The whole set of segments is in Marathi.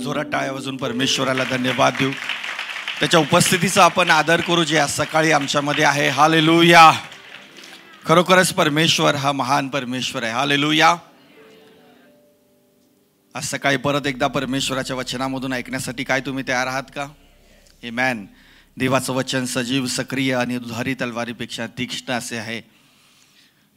जोरात टाळ्या वाजून परमेश्वराला धन्यवाद देऊ. त्याच्या उपस्थितीचा आपण आदर करू जे आज सकाळी आमच्यामध्ये आहे. हालेलुया. खरोखरच परमेश्वर हा महान परमेश्वर आहे. हालेलुया. आज सकाळी परत एकदा परमेश्वराच्या वचनामधून ऐकण्यासाठी काय तुम्ही तयार आहात का? आमेन. देवाचं वचन सजीव, सक्रिय आणि दुधारी तलवारीपेक्षा तीक्ष्ण असे आहे.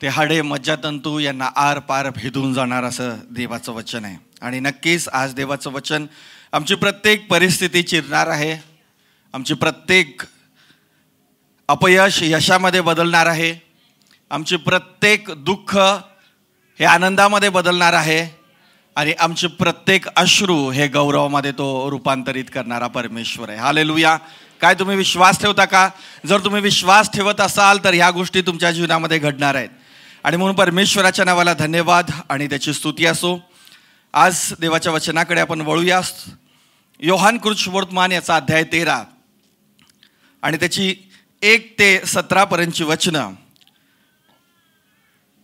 ते हाडे, मज्जातंतू यांना आर पार भेदून जाणार असं देवाचं वचन आहे. आणि नक्कीच आज देवाचं वचन आमची प्रत्येक परिस्थिती चिरणार आहे. आमची प्रत्येक अपयश यशामध्ये बदलणार आहे. आमची प्रत्येक दुःख हे आनंदामध्ये बदलणार आहे. आणि आमचे प्रत्येक अश्रू हे गौरवामध्ये तो रूपांतरित करणारा परमेश्वर आहे. हालेलुया. काय तुम्ही विश्वास ठेवता का? जर तुम्ही विश्वास ठेवत असाल तर ह्या गोष्टी तुमच्या जीवनामध्ये घडणार आहेत. आणि म्हणून परमेश्वराच्या नावाला धन्यवाद आणि त्याची स्तुती असो. आज देवाच्या वचनाकडे आपण वळूया. योहान कृष्णवर्तमान याचा अध्याय 13 आणि त्याची 1 ते 17 पर्यंतची वचनं.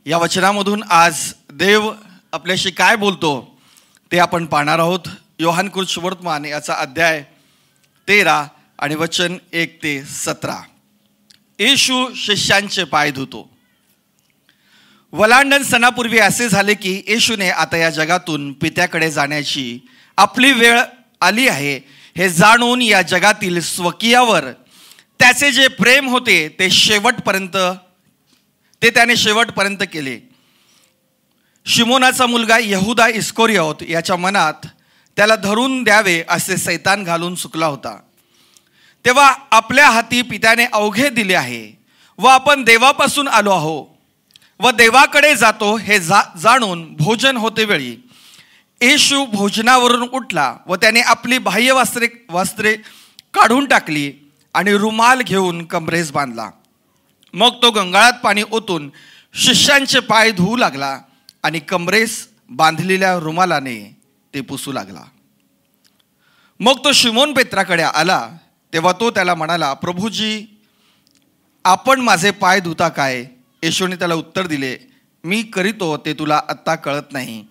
या वचनामधून आज देव आपल्याशी काय बोलतो ते आपण पाहणार आहोत. योहान कृष्णवर्तमान याचा अध्याय 13 आणि वचन 1 ते 17. येशू शिष्यांचे पाय धुतो. वलांडण सणापूर्वी असे झाले की येशूने आता या जगातून पित्याकडे जाण्याची आपली वेळ आली आहे हे जाणून या जगातील स्वकीयावर त्याचे जे प्रेम होते ते त्याने शेवटपर्यंत केले. शिमोनाचा मुलगा यहुदा इस्करियोत याच्या मनात त्याला धरून द्यावे असे सैतान घालून चुकला होता. तेव्हा आपल्या हाती पित्याने अवघे दिले आहे व आपण देवापासून आलो आहो व देवाकडे जातो हे जाणून भोजन होते वेळी येशू भोजनावरून उठला व त्याने आपली बाह्य वस्त्रे काढून टाकली आणि रुमाल घेऊन कमरेस बांधला. मग तो गंगाळात पाणी ओतून शिष्यांचे पाय धुवू लागला आणि कमरेस बांधलेल्या रुमालाने ते पुसू लागला. मग तो शिमोन पेत्राकडे आला तेव्हा तो त्याला म्हणाला, प्रभूजी, आपण माझे पाय धुता काय? येशूने त्याला उत्तर दिले, मी करीतो ते तुला आत्ता कळत नाही,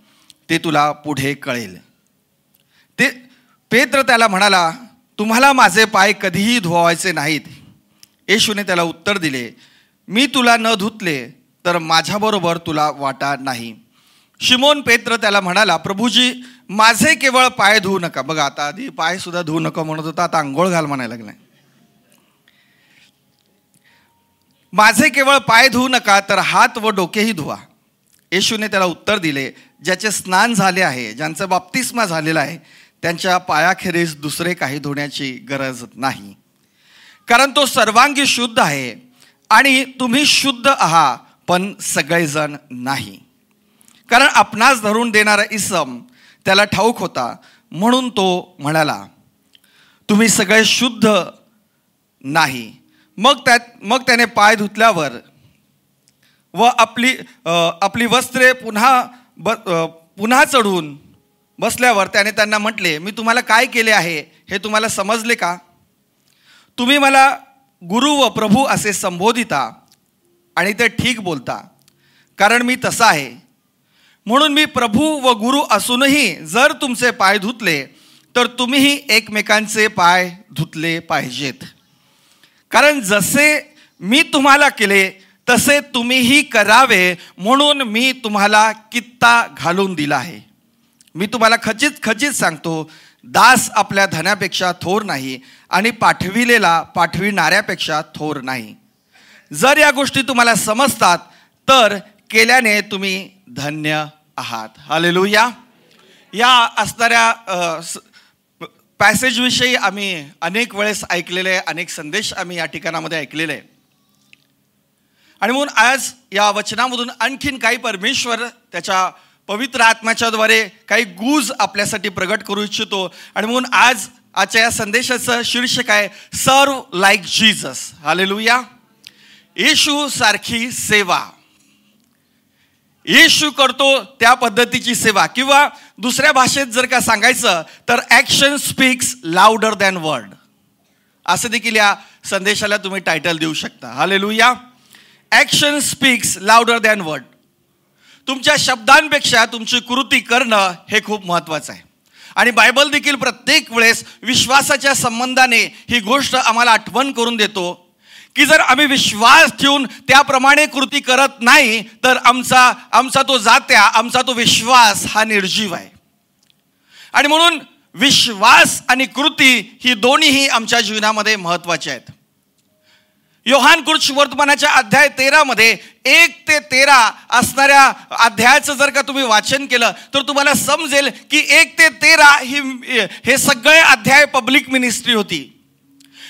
ते तुला पुढे कळेल. ते पेत्र त्याला म्हणाला, तुम्हाला माझे पाय कधीही धुवायचे नाहीत. येशूने त्याला उत्तर दिले, मी तुला न धुतले तर माझ्याबरोबर तुला वाटा नाही. शिमोन पेत्र त्याला म्हणाला, प्रभूजी, माझे केवळ पाय धुवू नका. बघा, आता आधी पाय सुद्धा धुवू नका म्हणत होता, आता आंघोळ घाल म्हणायला लागलाय. माझे केवळ पाय धुवू नका तर हात व डोकेही धुवा. येशूने त्याला उत्तर दिले, ज्याचे स्नान झाले आहे, ज्यांचा बाप्तिस्मा झालेला आहे, त्यांच्या पायाखेरीज दुसरे काही धुण्याची गरज नाही, कारण तो सर्वांगी शुद्ध आहे. आणि तुम्ही शुद्ध आहात पण सगळेजण नाही, कारण आपणास धरून देणारा इसम त्याला ठाऊक होता, म्हणून तो म्हणाला, तुम्ही सगळे शुद्ध नाही. मग त्याने पाय धुतल्यावर व आपली वस्त्रे पुन्हा चढून बसल्यावर त्याने त्यांना म्हटले, मी तुम्हाला काय केले आहे हे तुम्हाला समजले का? तुम्ही मला गुरु व प्रभू असे संबोधिता आणि ते ठीक बोलता, कारण मी तसा आहे. म्हणून मी प्रभू व गुरु असूनही जर तुमचे पाय धुतले तर तुम्हीही एकमेकांचे पाय धुतले पाहिजेत. कारण जसे मी तुम्हाला केले तसे तुम्हीही करावे म्हणून मी तुम्हाला कित्ता घालून दिला आहे. मी तुम्हाला खचित सांगतो, दास आपल्या धनापेक्षा थोर नाही आणि पाठविणाऱ्यापेक्षा थोर नाही. जर या गोष्टी तुम्हाला समजतात तर केल्याने तुम्ही धन्य आहात. हालेलुया. या असणाऱ्या पॅसेजविषयी आम्ही अनेक वेळेस ऐकलेले, अनेक संदेश आम्ही या ठिकाणामध्ये ऐकलेले आहे. आणि म्हणून आज या वचनामधून आणखीन काही परमेश्वर त्याच्या पवित्र आत्म्याच्याद्वारे काही गूज आपल्यासाठी प्रगट करू इच्छितो. आणि म्हणून आजच्या या संदेशाचं शीर्षक आहे, सर्व लाईक जीसस. हालेलुया. येशू सारखी सेवा. येशू करतो त्या पद्धतीची सेवा, किंवा दुसऱ्या भाषेत जर का सांगायचं तर action speaks louder than word, असं देखील या संदेशाला तुम्ही टायटल देऊ शकता. Hallelujah. Action speaks louder than word. तुमच्या शब्दांपेक्षा तुमची कृती करणं हे खूप महत्त्वाचं आहे. आणि बायबल देखील प्रत्येक वेळेस विश्वासाच्या संबंधाने ही गोष्ट आम्हाला आठवण करून देतो की जर आम्ही विश्वास ठेवून त्याप्रमाणे कृती करत नाही तर आमचा तो जात्या, आमचा तो विश्वास हा निर्जीव आहे. आणि म्हणून विश्वास आणि कृती ही दोन्हीही आमच्या जीवनामध्ये महत्त्वाचे आहेत. योहान वर्तमानाच्या अध्याय 13 1 ते 13 असणाऱ्या अध्यायाचं जर का तुम्ही वाचन केलं तर तुम्हाला समजेल की 1 ते 13 हे सगळे अध्याय पब्लिक मिनिस्ट्री होती.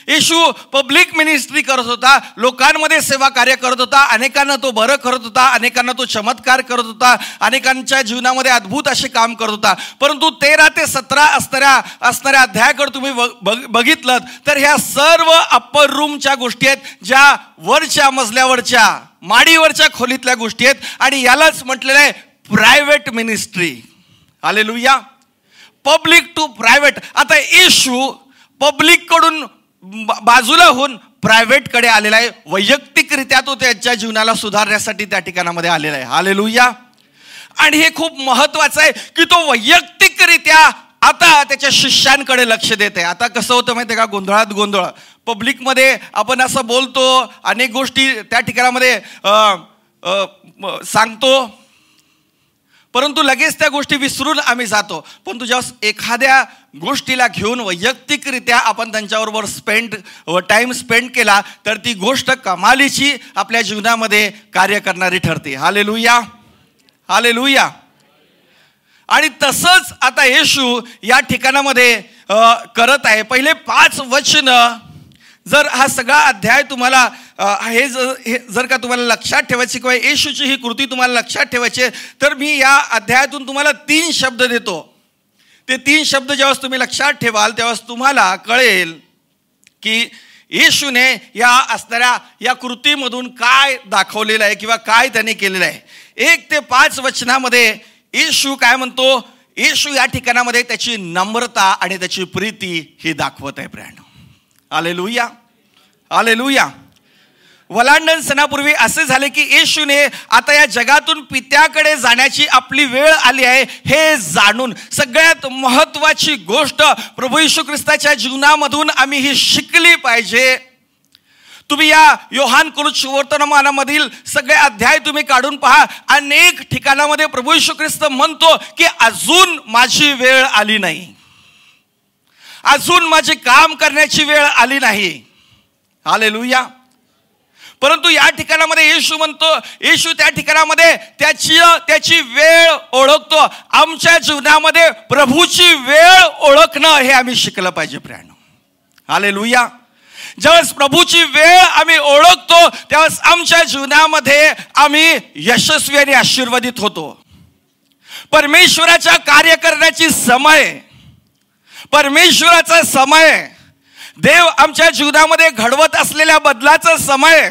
येशू पब्लिक मिनिस्ट्री करत होता, लोकांमध्ये सेवा कार्य करत होता, अनेकांना तो बरं करत होता, अनेकांना तो चमत्कार करत होता, अनेकांच्या जीवनामध्ये अद्भुत असे काम करत होता. परंतु 13 ते 17 असणाऱ्या अध्यायाकडे तुम्ही बघितलं तर ह्या सर्व अप्पर रूमच्या गोष्टी आहेत, ज्या वरच्या मजल्यावरच्या माडीवरच्या खोलीतल्या गोष्टी आहेत. आणि यालाच म्हटलेलं आहे private ministry. Hallelujah. Public to private. आता येशू पब्लिक कडून बाजूला होऊन प्रायव्हेटकडे आलेला आहे. वैयक्तिकरित्या तो त्याच्या जीवनाला सुधारण्यासाठी त्या ठिकाणामध्ये आलेला आहे. हालेलुया. आणि हे खूप महत्वाचं आहे की तो वैयक्तिकरित्या आता त्याच्या शिष्यांकडे लक्ष देत आहे. आता कसं होतं माहिती आहे का, गोंधळात गोंधळ. पब्लिकमध्ये आपण असं बोलतो, अनेक गोष्टी त्या ठिकाणामध्ये सांगतो, परंतु लगेच त्या गोष्टी विसरून आम्ही जातो. पण जेव्हा एखाद्या गोष्टीला घेऊन वैयक्तिकरित्या आपण त्यांच्याबरोबर टाइम स्पेंड केला तर ती गोष्ट कमालीची आपल्या जीवनामध्ये कार्य करणारी ठरते. हालेलुया. हालेलुया. आणि तसंच आता येशू या ठिकाणामध्ये करत आहे. पहिले 5 वचन जर हा सगळा अध्याय तुम्हाला हे जर का तुम्हाला लक्षात ठेवायची किंवा येशूची ही कृती तुम्हाला लक्षात ठेवायची तर मी या अध्यायातून तुम्हाला 3 शब्द देतो. ते 3 शब्द जेव्हा तुम्ही लक्षात ठेवाल तेव्हा तुम्हाला कळेल की येशूने या असणाऱ्या या कृतीमधून काय दाखवलेलं आहे किंवा काय त्याने केलेलं आहे. 1 ते 5 वचनामध्ये येशू काय म्हणतो, येशू या ठिकाणामध्ये त्याची नम्रता आणि त्याची प्रीती ही दाखवत आहे प्रियानो. हालेलुया. हालेलुया. वलांडण सणापूर्वी असे झाले की येशूने आता या जगातून पित्याकडे जाण्याची आपली वेळ आली आहे हे जाणून सगळ्यात महत्त्वाची गोष्ट प्रभू येशू ख्रिस्ताच्या जीवनामधून आम्ही ही शिकली पाहिजे. तुम्ही या योहान वर्तमानामधील सगळे अध्याय तुम्ही काढून पहा. अनेक ठिकाणामध्ये प्रभू येशू ख्रिस्त म्हणतो की अजून माझी वेळ आली नाही, अजून माझे काम करण्याची वेळ आली नाही. हालेलुया. परंतु या ठिकाणामध्ये येशू म्हणतो, येशू त्या ठिकाणामध्ये त्याची वेळ ओळखतो. आमच्या जीवनामध्ये प्रभूची वेळ ओळखणं हे आम्ही शिकलं पाहिजे प्रियानो. हालेलुया. ज्यावेळेस प्रभूची वेळ आम्ही ओळखतो त्यावेळेस आमच्या जीवनामध्ये आम्ही यशस्वी आणि आशीर्वादित होतो. परमेश्वराच्या कार्य करण्याची समय, परमेश्वराचा समय, देव आमच्या जीवनामध्ये घडवत असलेल्या बदलाचा समय,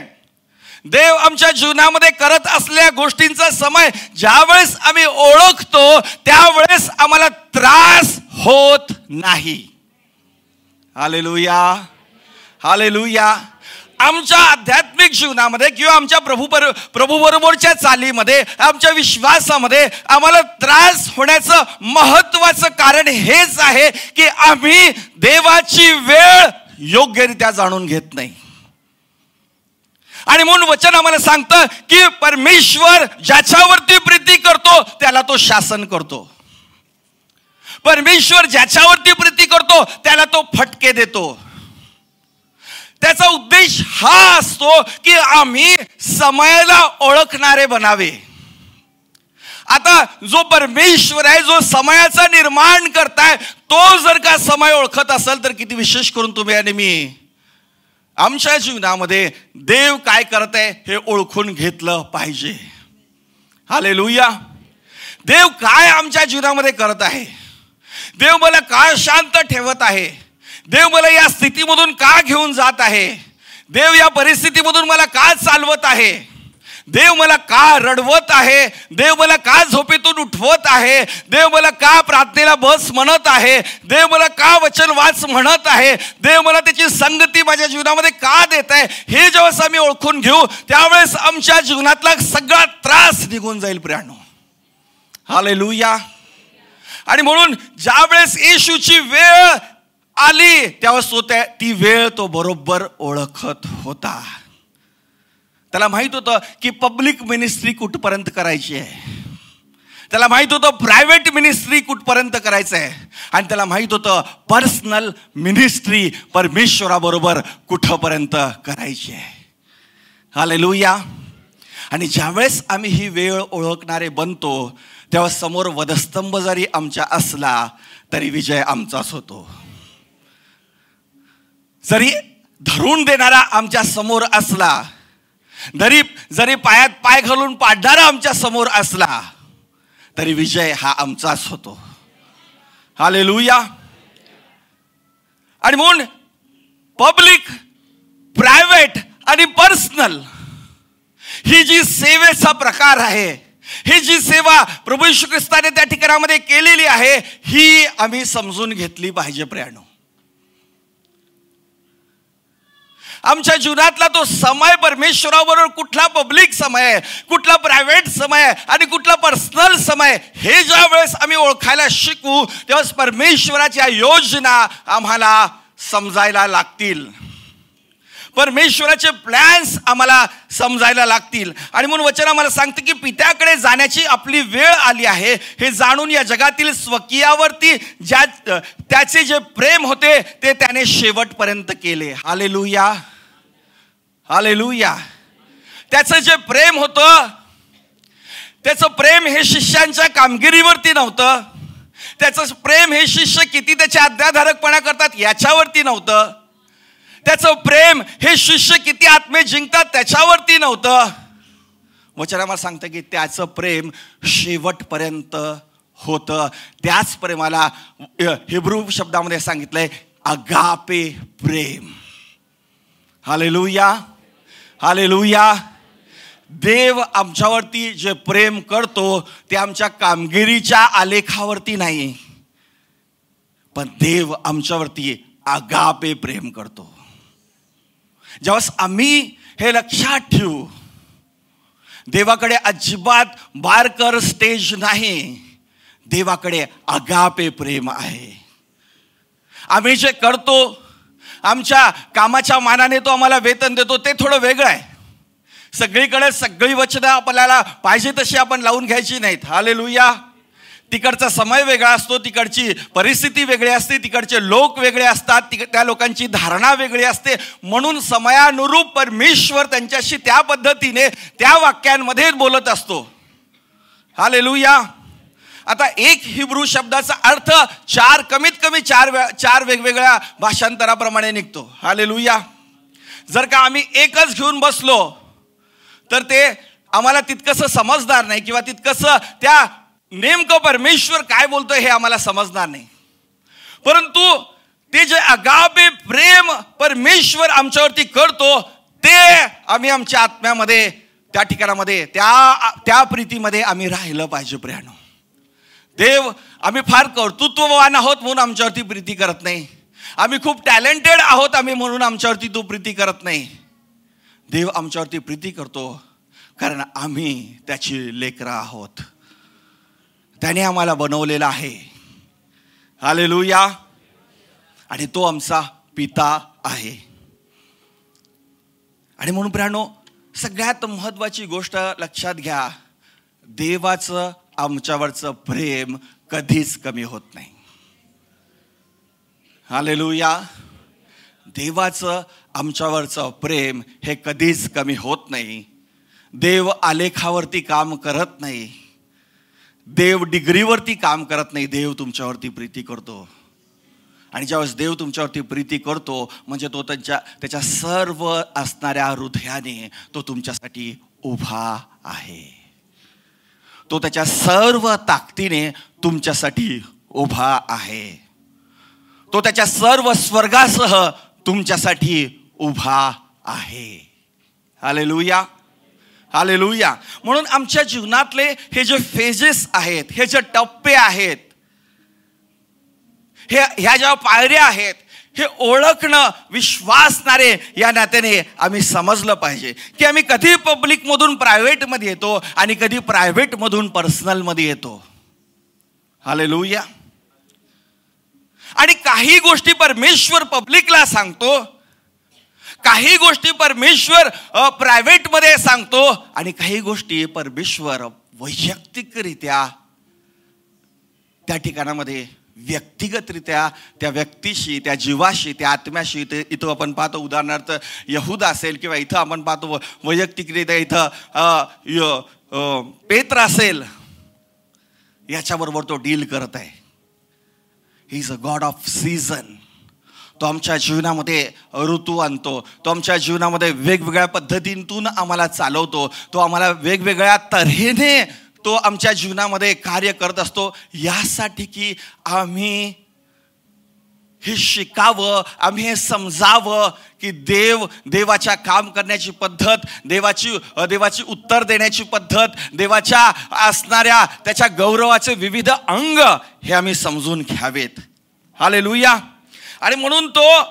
देव आमच्या जीवनामध्ये करत असलेल्या गोष्टींचा समय ज्यावेळेस आम्ही ओळखतो त्यावेळेस आम्हाला त्रास होत नाही. हालेलुया. हालेलुया. आमच्या आध्यात्मिक जीवनामध्ये किंवा आमच्या प्रभूबरोबरच्या चालीमध्ये, आमच्या विश्वासामध्ये आम्हाला त्रास होण्याचं महत्त्वाचं कारण हेच आहे की आम्ही देवाची वेळ योग्यरित्या जाणून घेत नाही. आणि म्हणून वचन आम्हाला सांगतं की परमेश्वर ज्याच्यावरती प्रीती करतो त्याला तो शासन करतो. परमेश्वर ज्याच्यावरती प्रीती करतो त्याला तो फटके देतो. त्याचा उद्देश हा असतो की आम्ही समयाला ओळखणारे बनावे. आता जो परमेश्वर आहे, जो समयाचा निर्माण करताय, तो जर का समय ओळखत असेल तर किती विशेष करून तुम्ही आणि मी आमच्या जीवनामध्ये देव काय करत आहे हे ओळखून घेतलं पाहिजे. हालेलुया. देव काय आमच्या जीवनामध्ये करत आहे, देव मला काय शांत ठेवत आहे, देव मला या स्थितीमधून का घेऊन जात आहे, देव या परिस्थितीमधून मला का चालवत आहे, देव मला का रडवत आहे, देव मला का झोपेतून उठवत आहे, देव मला का प्रार्थनेला बस म्हणत आहे, देव मला का वचन वाच म्हणत आहे, देव मला त्याची संगती माझ्या जीवनामध्ये का देत आहे, हे जेव्हा आम्ही ओळखून घेऊ त्यावेळेस आमच्या जीवनातला सगळा त्रास निघून जाईल प्रियानो. हालेलुया. आणि म्हणून ज्या वेळेस येशूची वेळ आली त्यावेळेस तो ती वेळ तो बरोबर ओळखत होता. त्याला माहित होतं की पब्लिक मिनिस्ट्री कुठपर्यंत करायची आहे, त्याला माहित होतं प्रायव्हेट मिनिस्ट्री कुठपर्यंत करायचं आहे, आणि त्याला माहित होतं पर्सनल मिनिस्ट्री परमेश्वराबरोबर कुठपर्यंत करायची आहे. हालेलुया. आणि ज्यावेळेस आम्ही ही वेळ ओळखणारे बनतो तेव्हा समोर वधस्तंभ जरी आमच्या असला तरी विजय आमचाच होतो. जरी धरून देणारा आमच्या समोर असला, जरी पायात पाय घालून पाडणारा आमच्या समोर असला तरी विजय हा आमचाच होतो. हालेलुया. आणि म्हणून पब्लिक, प्रायव्हेट आणि पर्सनल ही जी सेवेचा प्रकार आहे, ही जी सेवा प्रभू येशू ख्रिस्ताने त्या ठिकाणामध्ये केलेली आहे, ही आम्ही समजून घेतली पाहिजे प्रियानो. आमच्या जीवनातला तो समय परमेश्वराबरोबर कुठला पब्लिक समय आहे, कुठला प्रायव्हेट समय आहे आणि कुठला पर्सनल समय, हे ज्या वेळेस आम्ही ओळखायला शिकू तेव्हाच परमेश्वराच्या योजना आम्हाला समजायला लागतील, परमेश्वराचे प्लॅन्स आम्हाला समजायला लागतील. आणि म्हणून वचन आम्हाला सांगते की पित्याकडे जाण्याची आपली वेळ आली आहे हे जाणून या जगातील स्वकीयावरती त्याचे जे प्रेम होते ते त्याने शेवटपर्यंत केले. हालेलुया. हालेलुया. त्याचं जे प्रेम होतं, त्याचं प्रेम हे शिष्यांच्या कामगिरीवरती नव्हतं, त्याचं प्रेम हे शिष्य किती त्याचे आज्ञाधारकपणा करतात याच्यावरती नव्हतं, त्याचं प्रेम हे शिष्य किती आत्मे जिंकतात त्याच्यावरती नव्हतं. वचन आम्हाला सांगतं की त्याचं प्रेम शेवटपर्यंत होतं. त्याच प्रेमाला हिब्रू शब्दामध्ये सांगितलंय अगापे प्रेम. हालेलुया. हालेलुया. देव आमच्यावरती जे प्रेम करतो ते आमच्या कामगिरीच्या आलेखावरती नाही, पण देव आमच्यावरती अगापे प्रेम करतो. ज्यावेळेस आम्ही हे लक्षात ठेवू, देवाकडे अजिबात बारकर स्टेज नाही, देवाकडे अगापे प्रेम आहे. आम्ही जे करतो, आमच्या कामाच्या मानाने तो आम्हाला वेतन देतो, ते थोडं वेगळं आहे. सगळीकडे सगळी वचनं आपल्याला पाहिजे तशी आपण लावून घ्यायची नाहीत. हालेलुया. तिकडचा समय वेगळा असतो, तिकडची परिस्थिती वेगळी असते, तिकडचे लोक वेगळे असतात, त्या लोकांची धारणा वेगळी असते. म्हणून समयानुरूप परमेश्वर त्यांच्याशी त्या पद्धतीने त्या वाक्यांमध्ये बोलत असतो. हालेलुया. आता एक हिब्रू शब्दाचा अर्थ कमीत कमी चार वेगवेगळ्या भाषांतराप्रमाणे निघतो. हालेलुया. जर का आम्ही एकच घेऊन बसलो तर ते आम्हाला तितकंसं समजणार नाही, किंवा तितकंसं त्या नेमकं परमेश्वर काय बोलतोय हे आम्हाला समजणार नाही. परंतु ते जे अगापे प्रेम परमेश्वर आमच्यावरती करतो ते आम्ही आमच्या आत्म्यामध्ये त्या ठिकाणामध्ये त्या प्रीतीमध्ये आम्ही राहिलं पाहिजे प्रियानो. देव, आम्ही फार कर्तृत्ववान आहोत म्हणून आमच्यावरती प्रीती करत नाही, आम्ही खूप टॅलेंटेड आहोत आम्ही म्हणून आमच्यावरती तो प्रीती करत नाही. देव आमच्यावरती प्रीती करतो कारण आम्ही त्याची लेकरं आहोत, त्याने आम्हाला बनवलेलं आहे. हालेलुया. आणि तो आमचा पिता आहे. आणि म्हणून प्रियानो, सगळ्यात महत्वाची गोष्ट लक्षात घ्या, देवाचं आमच्यावरचं प्रेम कधीच कमी होत नाही. हालेलुया. देवाचं आमच्यावरचं प्रेम हे कधीच कमी होत नाही. देव आलेखावरती काम करत नाही, देव डिग्रीवरती काम करत नाही. देव तुमच्यावरती प्रीती करतो. आणि ज्यावेळेस देव तुमच्यावरती प्रीती करतो म्हणजे तो त्याच्या सर्व असणाऱ्या हृदयाने तो तुमच्यासाठी उभा आहे. तो त्याच्या सर्व ताकदीने तुमच्यासाठी उभा आहे. तो त्याच्या सर्व स्वर्गासह तुमच्यासाठी उभा आहे. हालेलुया. हालेलुया. म्हणून आमच्या जीवनातले हे जे फेजेस आहेत, हे जे टप्पे आहेत, ह्या ज्या पायऱ्या आहेत, हे ओळखणं विश्वासणारे या नात्याने आम्ही समजलं पाहिजे की आम्ही कधी पब्लिकमधून प्रायव्हेटमध्ये येतो आणि कधी प्रायव्हेटमधून पर्सनलमध्ये येतो. हालेलुया. आणि काही गोष्टी परमेश्वर पब्लिकला सांगतो, काही गोष्टी परमेश्वर प्रायव्हेटमध्ये सांगतो, आणि काही गोष्टी परमेश्वर वैयक्तिकरित्या त्या ठिकाणामध्ये व्यक्तिगतरित्या त्या व्यक्तीशी, त्या जीवाशी, त्या आत्म्याशी. इथं आपण पाहतो उदाहरणार्थ यहूदा असेल, किंवा इथं आपण पाहतो वैयक्तिकरित्या इथं पेत्र असेल, याच्याबरोबर तो डील करत आहे. He is a God of season. तो आमच्या जीवनामध्ये ऋतू आणतो, तो आमच्या जीवनामध्ये वेगवेगळ्या पद्धतीतून आम्हाला चालवतो, तो आम्हाला वेगवेगळ्या तऱ्हेने तो आमच्या जीवनामध्ये कार्य करत असतो, यासाठी की आम्ही हे शिकावं, आम्ही हे समजावं की देवाच्या काम करण्याची पद्धत, देवाची उत्तर देण्याची पद्धत, देवाच्या असणाऱ्या त्याच्या गौरवाचे विविध अंग हे आम्ही समजून घ्यावेत. हालेलुया. आणि म्हणून तो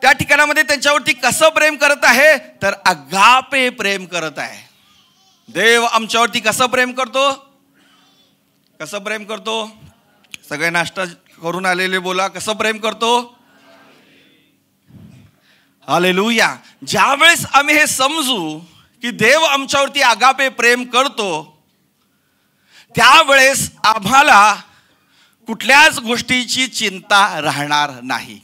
त्या ठिकाणामध्ये त्यांच्यावरती कसं प्रेम करत आहे, तर अगापे प्रेम करत आहे. देव आमच्यावरती कसं प्रेम करतो, कसं प्रेम करतो? सगळे नाश्ता करून आलेले बोला, कसं प्रेम करतो? हालेलुया. ज्यावेळेस आम्ही हे समजू की देव आमच्यावरती अगापे प्रेम करतो, त्यावेळेस आम्हाला कुठल्याच गोष्टीची चिंता राहणार नाही.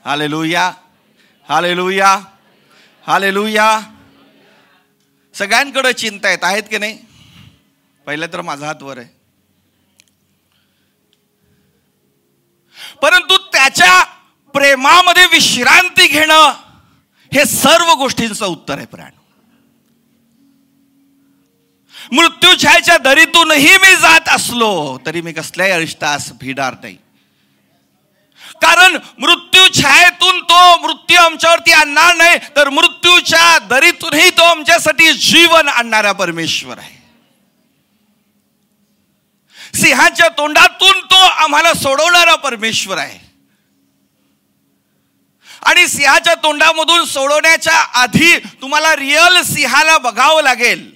Hallelujah, hallelujah, hallelujah. सगळ्यांकडे चिंता आहेत की नाही? पहिलं तर माझा हात वर आहे. परंतु त्याच्या प्रेमामध्ये विश्रांती घेणं हे सर्व गोष्टींचं उत्तर आहे. प्राण मृत्यू छायेच्या दरीतूनही मी जात असलो तरी मी कसल्याही अरिष्टास भिडणार नाही. कारण मृत्यू छायेतून तो मृत्यू आमच्यावरती आणणार नाही, तर मृत्यूच्या दरीतूनही तो आमच्यासाठी जीवन आणणारा परमेश्वर आहे. सिंहाच्या तोंडातून तो आम्हाला सोडवणारा परमेश्वर आहे. आणि सिंहाच्या तोंडामधून सोडवण्याच्या आधी तुम्हाला रिअल सिंहाला बघावं लागेल.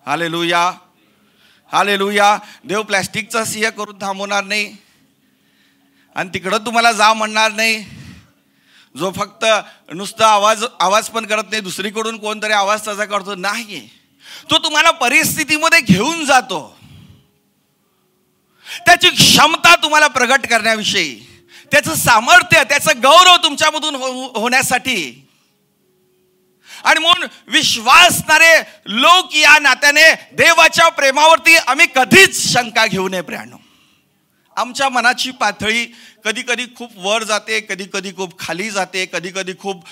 Hallelujah, hallelujah. देव प्लॅस्टिकचा सिंह करून थांबवणार नाही आणि तिकडं तुम्हाला जा म्हणणार नाही, जो फक्त नुसता आवाज पण करत नाही, दुसरीकडून कोणतरी आवाज त्याचा करतो नाही. तो तुम्हाला परिस्थितीमध्ये घेऊन जातो, त्याची क्षमता तुम्हाला प्रगट करण्याविषयी, त्याचं सामर्थ्य, त्याचं गौरव तुमच्यामधून होण्यासाठी. आणि म्हणून विश्वासणारे लोक या नात्याने देवाच्या प्रेमावरती आम्ही कधीच शंका घेऊ नये. प्रियानो, आमच्या मनाची पातळी कधी कधी खूप वर जाते, कधी कधी खूप खाली जाते, कधी कधी खूप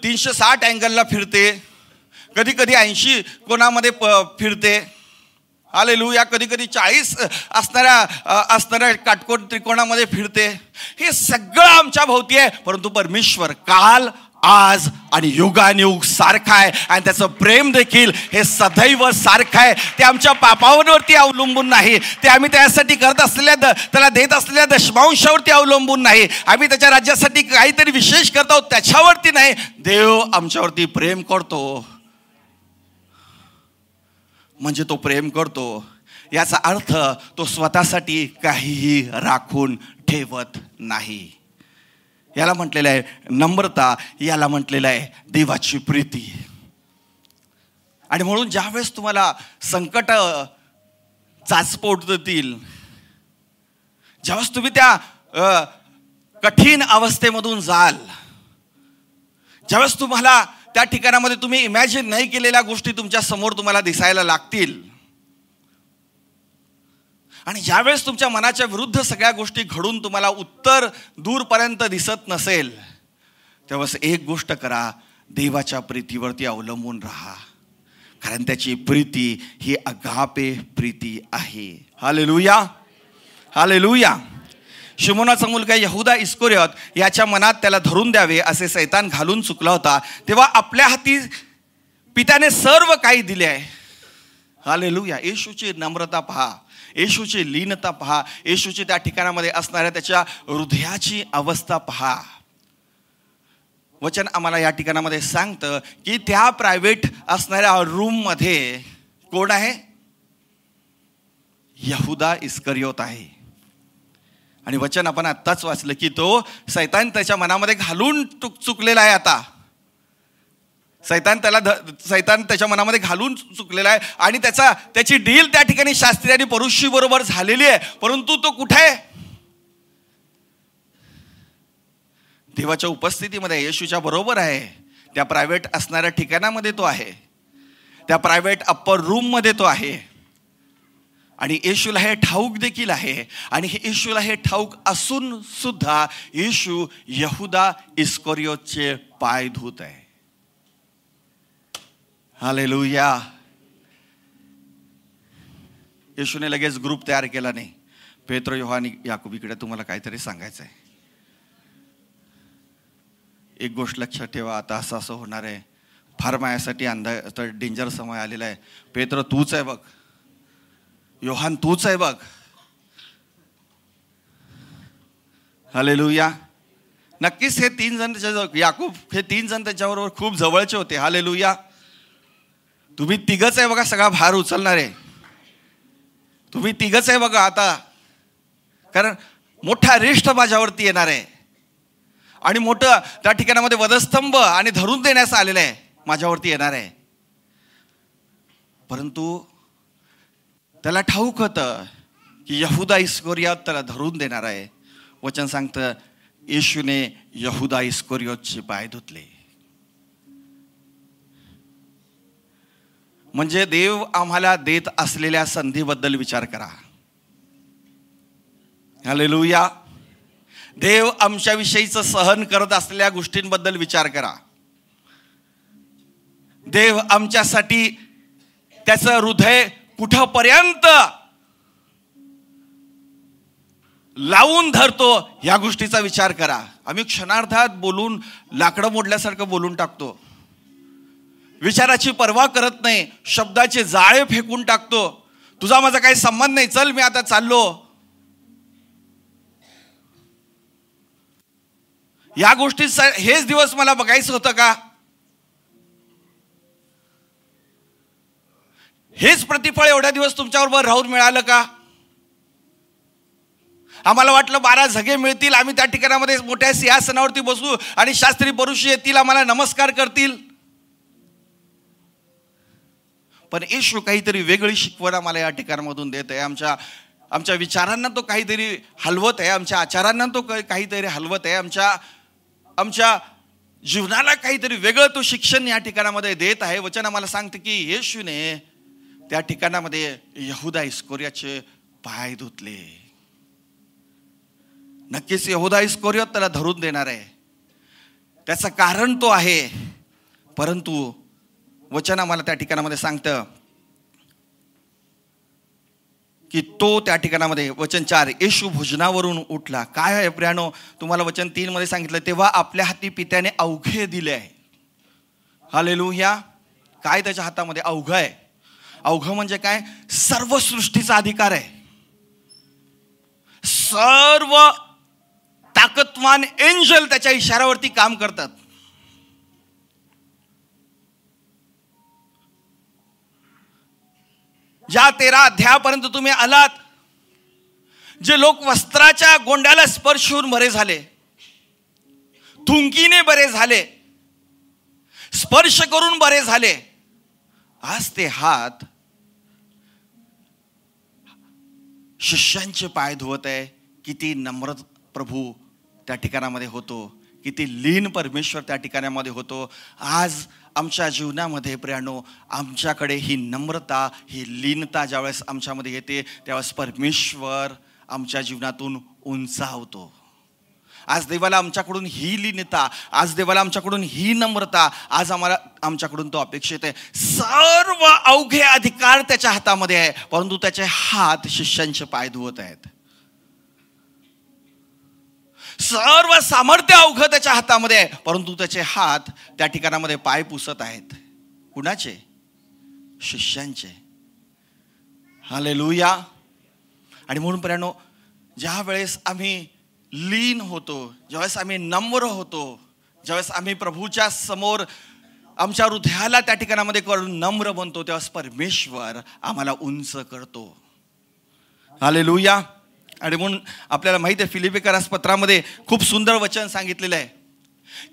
360 अँगलला फिरते, कधी कधी 80 कोणामध्ये फिरते. हालेलुया. कधी कधी 40 असणाऱ्या काटकोन त्रिकोणामध्ये फिरते. हे सगळं आमच्या भोवती आहे, परंतु परमेश्वर काल, आज आणि युगानुयुग सारखा आहे. आणि त्याचं प्रेम देखील हे सदैव सारखं आहे. ते आमच्या पापावरती अवलंबून नाही, ते आम्ही त्यासाठी करत असलेल्या त्याला देत असलेल्या दशमांशावरती अवलंबून नाही, आम्ही त्याच्या राज्यासाठी काहीतरी विशेष करतो त्याच्यावरती नाही. देव आमच्यावरती प्रेम करतो म्हणजे तो प्रेम करतो, याचा अर्थ तो स्वतःसाठी काहीही राखून ठेवत नाही. याला म्हटलेलं आहे नम्रता, याला म्हटलेलं आहे देवाची प्रीती. आणि म्हणून ज्यावेळेस तुम्हाला संकट चाचपोट देतील, ज्यावेळेस तुम्ही त्या कठीण अवस्थेमधून जाल, ज्यावेळेस तुम्हाला त्या ठिकाणामध्ये तुम्ही इमॅजिन नाही केलेल्या गोष्टी तुमच्या समोर तुम्हाला दिसायला लागतील, आणि ज्यावेळेस तुमच्या मनाच्या विरुद्ध सगळ्या गोष्टी घडून तुम्हाला उत्तर दूरपर्यंत दिसत नसेल, त्यावेळेस एक गोष्ट करा, देवाच्या प्रीतीवरती अवलंबून राहा. कारण त्याची प्रीती ही अगापे प्रीती आहे. Hallelujah, hallelujah. शिमोनाचा मुलगा यहुदा इस्करियोत याच्या मनात त्याला धरून द्यावे असे सैतान घालून चुकला होता, तेव्हा आपल्या हाती पित्याने सर्व काही दिले आहे. हालेलुया. येशूची नम्रता पहा, येशूची लीनता पहा, येशूची त्या ठिकाणामध्ये असणाऱ्या त्याच्या हृदयाची अवस्था पहा. वचन आम्हाला या ठिकाणामध्ये सांगतं की त्या प्रायव्हेट असणाऱ्या रूममध्ये कोण आहे? यहुदा इस्करियोत आहे. आणि वचन आपण आत्ताच वाचलं की तो सैतान त्याच्या मनामध्ये घालून चुकलेला आहे. आता सैतान त्याच्या मनामध्ये घालून चुकलेला आहे आणि त्याची डील त्या ठिकाणी शास्त्री आणि परुषी बरोबर झालेली आहे. परंतु तो कुठे आहे? देवाच्या उपस्थितीमध्ये, येशूच्या बरोबर आहे. त्या प्रायव्हेट असणाऱ्या ठिकाणामध्ये तो आहे. त्या प्रायव्हेट अप्पर रूम मध्ये तो आहे. आणि येशूला हे ठाऊक देखील आहे. आणि येशूला हे ठाऊक असून सुद्धा येशू यहुदा इस्करियोतचे पाय धुत आहे. हालेलुया. येशूने लगेच ग्रुप तयार केला नाही. पेत्र, योहान, याकूब, इकडे तुम्हाला काहीतरी सांगायचं आहे. एक गोष्ट लक्षात ठेवा, आता असं होणार आहे. फार माझ्यासाठी डेंजर समय आलेला आहे. पेत्र तूच आहे बघ, योहान तूच आहे बघ. हालेलुया. नक्कीच हे 3 जण, याकूब, हे 3 जण त्याच्याबरोबर खूप जवळचे होते. हालेलुया. तुम्ही 3घच आहे बघा सगळा भार उचलणारे. तुम्ही 3घच आहे बघा आता, कारण मोठा रिष्ट माझ्यावरती येणार आहे आणि मोठं त्या ठिकाणामध्ये वधस्तंभ आणि धरून देण्यास आलेलं आहे माझ्यावरती येणार आहे. परंतु त्याला ठाऊक होतं की यहुदा इस्करियोत त्याला धरून देणार आहे. वचन सांगतं येशूने यहुदा इस्करियोतचे पाय धुतले. म्हणजे देव आम्हाला देत असलेल्या संधीबद्दल विचार करा. हालेलुया. देव आमच्याविषयीचं सहन करत असलेल्या गोष्टींबद्दल विचार करा. देव आमच्यासाठी त्याचं हृदय कुठपर्यंत लावून धरतो या गोष्टीचा विचार करा. आम्ही क्षणार्धात बोलून लाकडं मोडल्यासारखं बोलून टाकतो. विचाराची पर्वा करत नाही. शब्दाचे जाळे फेकून टाकतो. तुझा माझा काही संबंध नाही, चल मी आता चाललो. या गोष्टी हेच दिवस मला बघायचं होतं का? हेच प्रतिफळ एवढ्या दिवस तुमच्याबरोबर राहून मिळालं का? आम्हाला वाटलं 12 झगे मिळतील, आम्ही त्या ठिकाणामध्ये मोठ्या सिंहासनावरती बसू आणि शास्त्री परुषी येतील, आम्हाला नमस्कार करतील. पण येशू काहीतरी वेगळी शिकवण आम्हाला या ठिकाणामधून देत आहे. आमच्या विचारांना तो काहीतरी हलवत आहे. आमच्या आचारांना तो काहीतरी हलवत आहे. आमच्या जीवनाला काहीतरी वेगळं तो शिक्षण या ठिकाणामध्ये देत आहे. वचन आम्हाला सांगते की येशूने त्या ठिकाणामध्ये यहुदा इस्करियोतचे पाय धुतले. नक्कीच यहुदा इस्करियोत त्याला धरून देणार आहे. त्याचं कारण तो आहे. परंतु वचन आम्हाला त्या ठिकाणामध्ये सांगतं की तो त्या ठिकाणामध्ये, वचन 4, येशू भोजनावरून उठला. काय आहे प्रियानो? तुम्हाला वचन 3 मध्ये सांगितलं, तेव्हा आपल्या हाती पित्याने अवघे दिले आहे. हालेलुया. काय त्याच्या हातामध्ये? अवघं आहे. अवघं म्हणजे काय? सर्व सृष्टीचा अधिकार आहे. सर्व ताकदवान एंजल त्याच्या इशाऱ्यावरती काम करतात. ज्या 13 अध्यायापर्यंत तुम्ही आलात, जे लोक वस्त्राच्या गोंड्याला स्पर्श होऊन बरे झाले, थुंकीने बरे झाले, स्पर्श करून बरे झाले, आज ते हात शिष्यांचे पाय धुवत आहे. किती नम्र प्रभू त्या ठिकाणामध्ये होतो, किती लीन परमेश्वर त्या ठिकाणामध्ये होतो. आज आमच्या जीवनामध्ये प्रियानो, आमच्याकडे ही नम्रता, ही लीनता ज्यावेळेस आमच्यामध्ये येते, त्यावेळेस परमेश्वर आमच्या जीवनातून उंचावतो. आज देवाला आमच्याकडून ही लीनता, आज देवाला आमच्याकडून ही नम्रता, आज आमच्याकडून तो अपेक्षित आहे. सर्व अवघे अधिकार त्याच्या हातामध्ये आहे, परंतु त्याचे हात शिष्यांचे पाय धुवत आहेत. सर्व सामर्थ्य अवघं त्याच्या हातामध्ये आहे, परंतु त्याचे हात त्या ठिकाणामध्ये पाय पुसत आहेत. कुणाचे? शिष्यांचे. हालेलुया. आणि म्हणून प्रियानो, ज्या वेळेस आम्ही लीन होतो, ज्यावेळेस आम्ही नम्र होतो, ज्यावेळेस आम्ही प्रभूच्या समोर आमच्या हृदयाला त्या ठिकाणामध्ये करून नम्र बनतो, तेव्हा परमेश्वर आम्हाला उंच करतो. हालेलुया. आणि म्हणून आपल्याला माहिती आहे फिलिपिकरास पत्रामध्ये खूप सुंदर वचन सांगितलेलं आहे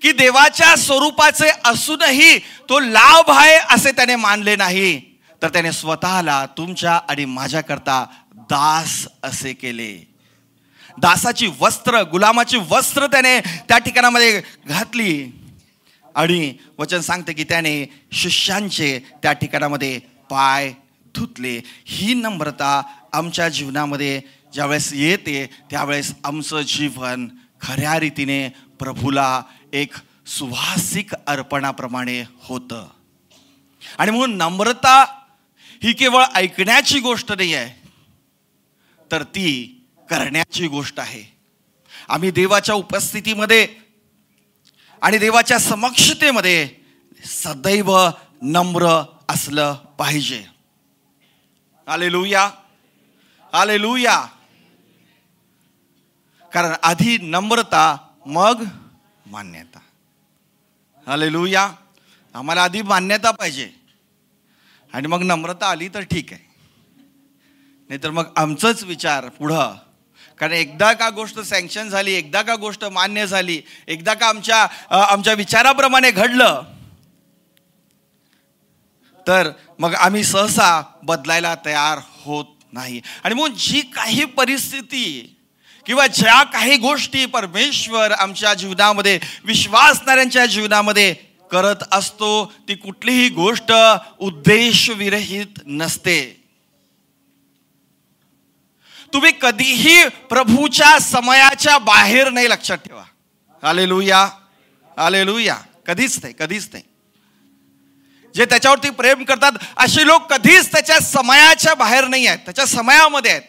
की देवाच्या स्वरूपाचे असूनही तो लाभ आहे असे त्याने मानले नाही, तर त्याने स्वतःला तुमच्या आणि माझ्याकरता दास असे केले. दासाची वस्त्र, गुलामाची वस्त्र त्याने त्या ठिकाणामध्ये घातली. आणि वचन सांगते की त्याने शिष्यांचे त्या ठिकाणामध्ये पाय धुतले. ही नम्रता आमच्या जीवनामध्ये ज्यावेळेस येते त्यावेळेस आमचं जीवन खऱ्या रीतीने प्रभूला एक सुवासिक अर्पणाप्रमाणे होतं. आणि म्हणून नम्रता ही केवळ ऐकण्याची गोष्ट नाही आहे, तर ती करण्याची गोष्ट आहे. आम्ही देवाच्या उपस्थितीमध्ये आणि देवाच्या समक्षतेमध्ये सदैव नम्र असलं पाहिजे. Hallelujah, hallelujah. कारण आधी नम्रता मग मान्यता. हालेलुया. आम्हाला आधी मान्यता पाहिजे आणि मग नम्रता आली तर ठीक आहे, नाहीतर मग आमचंच विचार पुढं. कारण एकदा का गोष्ट सँक्शन झाली, एकदा का गोष्ट मान्य झाली, एकदा का आमच्या विचाराप्रमाणे घडलं, तर मग आम्ही सहसा बदलायला तयार होत नाही. आणि म्हणून जी काही परिस्थिती किंवा ज्या काही गोष्टी परमेश्वर आमच्या जीवनामध्ये, विश्वासणाऱ्यांच्या जीवनामध्ये करत असतो, ती कुठलीही गोष्ट उद्देशविरहित नसते. तुम्ही कधीही प्रभूच्या समयाच्या बाहेर नाही, लक्षात ठेवा. Hallelujah, hallelujah. कधीच नाही, कधीच नाही. जे त्याच्यावरती प्रेम करतात असे लोक कधीच त्याच्या समयाच्या बाहेर नाही आहेत, त्याच्या समयामध्ये आहेत.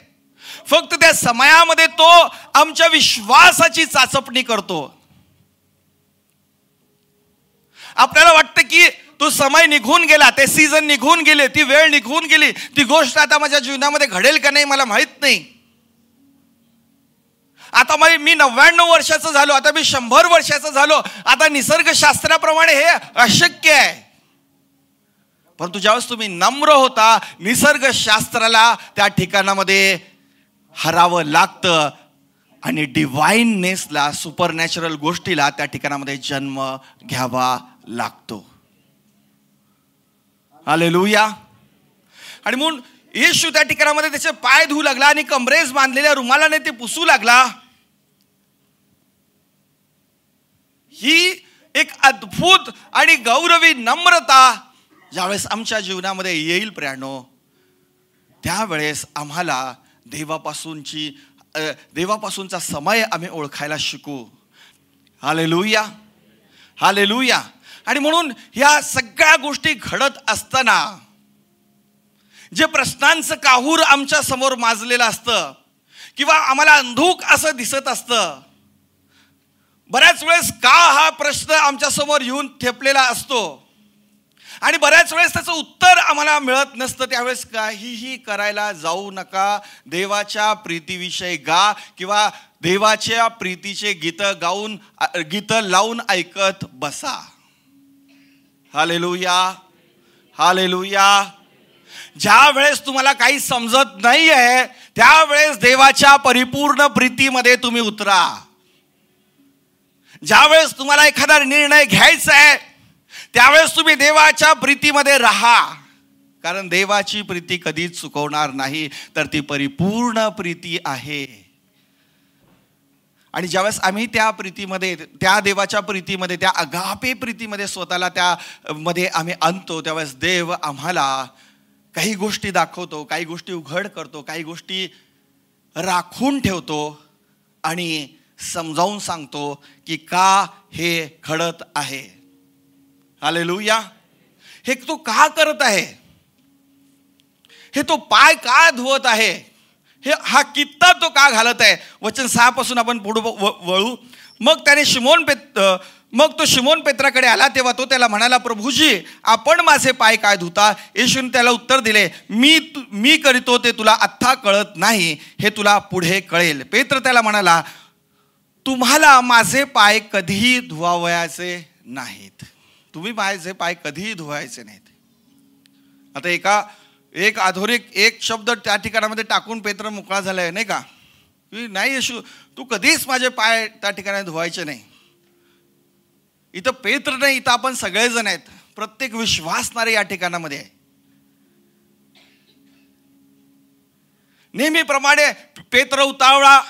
फक्त त्या समयामध्ये तो आमच्या विश्वासाची चाचपणी करतो. आपल्याला वाटतं की तो समय निघून गेला, ते सीझन निघून गेले, ती वेळ निघून गेली, ती गोष्ट आता माझ्या जीवनामध्ये घडेल का नाही मला माहित नाही. आता मी 99 वर्षाचं झालो, आता मी 100 वर्षाचं झालो, आता निसर्गशास्त्राप्रमाणे हे अशक्य आहे. परंतु ज्यावेळेस तुम्ही नम्र होता, निसर्गशास्त्राला त्या ठिकाणामध्ये हरावं लागतं आणि डिवाइननेसला, सुपरनॅचरल गोष्टीला त्या ठिकाणामध्ये जन्म घ्यावा लागतो. हालेलुया. आणि म्हणून येशू त्या ठिकाणामध्ये त्याचे पाय धुवू लागला आणि कमरेस बांधलेल्या रुमालाने ते पुसू लागला. ही एक अद्भुत आणि गौरवी नम्रता ज्यावेळेस आमच्या जीवनामध्ये येईल प्रियानो, त्यावेळेस आम्हाला देवापासूनचा समय आम्ही ओळखायला शिकू. Hallelujah, hallelujah. आणि म्हणून ह्या सगळ्या गोष्टी घडत असताना जे प्रश्नांचं काहूर आमच्या समोर माजलेलं असतं किंवा आम्हाला अंधुक असं दिसत असतं, बऱ्याच वेळेस का हा प्रश्न आमच्या समोर येऊन ठेपलेला असतो आणि बऱ्याच वेळेस त्याचं उत्तर आम्हाला मिळत नसतं, त्यावेळेस काहीही करायला जाऊ नका. देवाच्या प्रीतीविषयी गा किंवा देवाच्या प्रीतीचे गीतं लावून ऐकत बसा. Hallelujah, hallelujah. ज्या वेळेस तुम्हाला काही समजत नाही आहे त्यावेळेस देवाच्या परिपूर्ण प्रीतीमध्ये तुम्ही उतरा. ज्या वेळेस तुम्हाला एखादा निर्णय घ्यायचा आहे त्यावेळेस तुम्ही देवाच्या प्रीतीमध्ये राहा, कारण देवाची प्रीती कधीच चुकवणार नाही, तर ती परिपूर्ण प्रीती आहे. आणि ज्यावेळेस आम्ही त्या प्रीतीमध्ये, त्या देवाच्या प्रीतीमध्ये, त्या अगापे प्रीतीमध्ये स्वतःला त्यामध्ये आम्ही आणतो, त्यावेळेस देव आम्हाला काही गोष्टी दाखवतो, काही गोष्टी उघड करतो, काही गोष्टी राखून ठेवतो आणि समजावून सांगतो की का हे घडत आहे. हालेलुया. हे तो का करत आहे, हे तो पाय का धुवत आहे, हा कित्ता तो का घालत आहे. वचन 6 पासून आपण पुढे वळू. मग तो शिमोन पेत्राकडे आला तेव्हा तो त्याला म्हणाला, प्रभूजी आपण माझे पाय काय धुता. येशूने त्याला उत्तर दिले, मी करीतो ते तुला आत्ता कळत नाही, हे तुला पुढे कळेल. पेत्र त्याला म्हणाला, तुम्हाला माझे पाय कधीही धुवावयाचे नाहीत. तुम्ही माझे पाय कधीही धुवायचे नाहीत. आता एक अधोरेक एक शब्द त्या ठिकाणामध्ये टाकून पेत्र मोकळा झालाय नाही का. की नाही येशू, तू कधीच माझे पाय त्या ठिकाणी धुवायचे नाही. इथं पेत्र नाही, इथं आपण सगळेजण आहेत. प्रत्येक विश्वासणारे या ठिकाणामध्ये आहे. नेहमीप्रमाणे पेत्र उतावळा,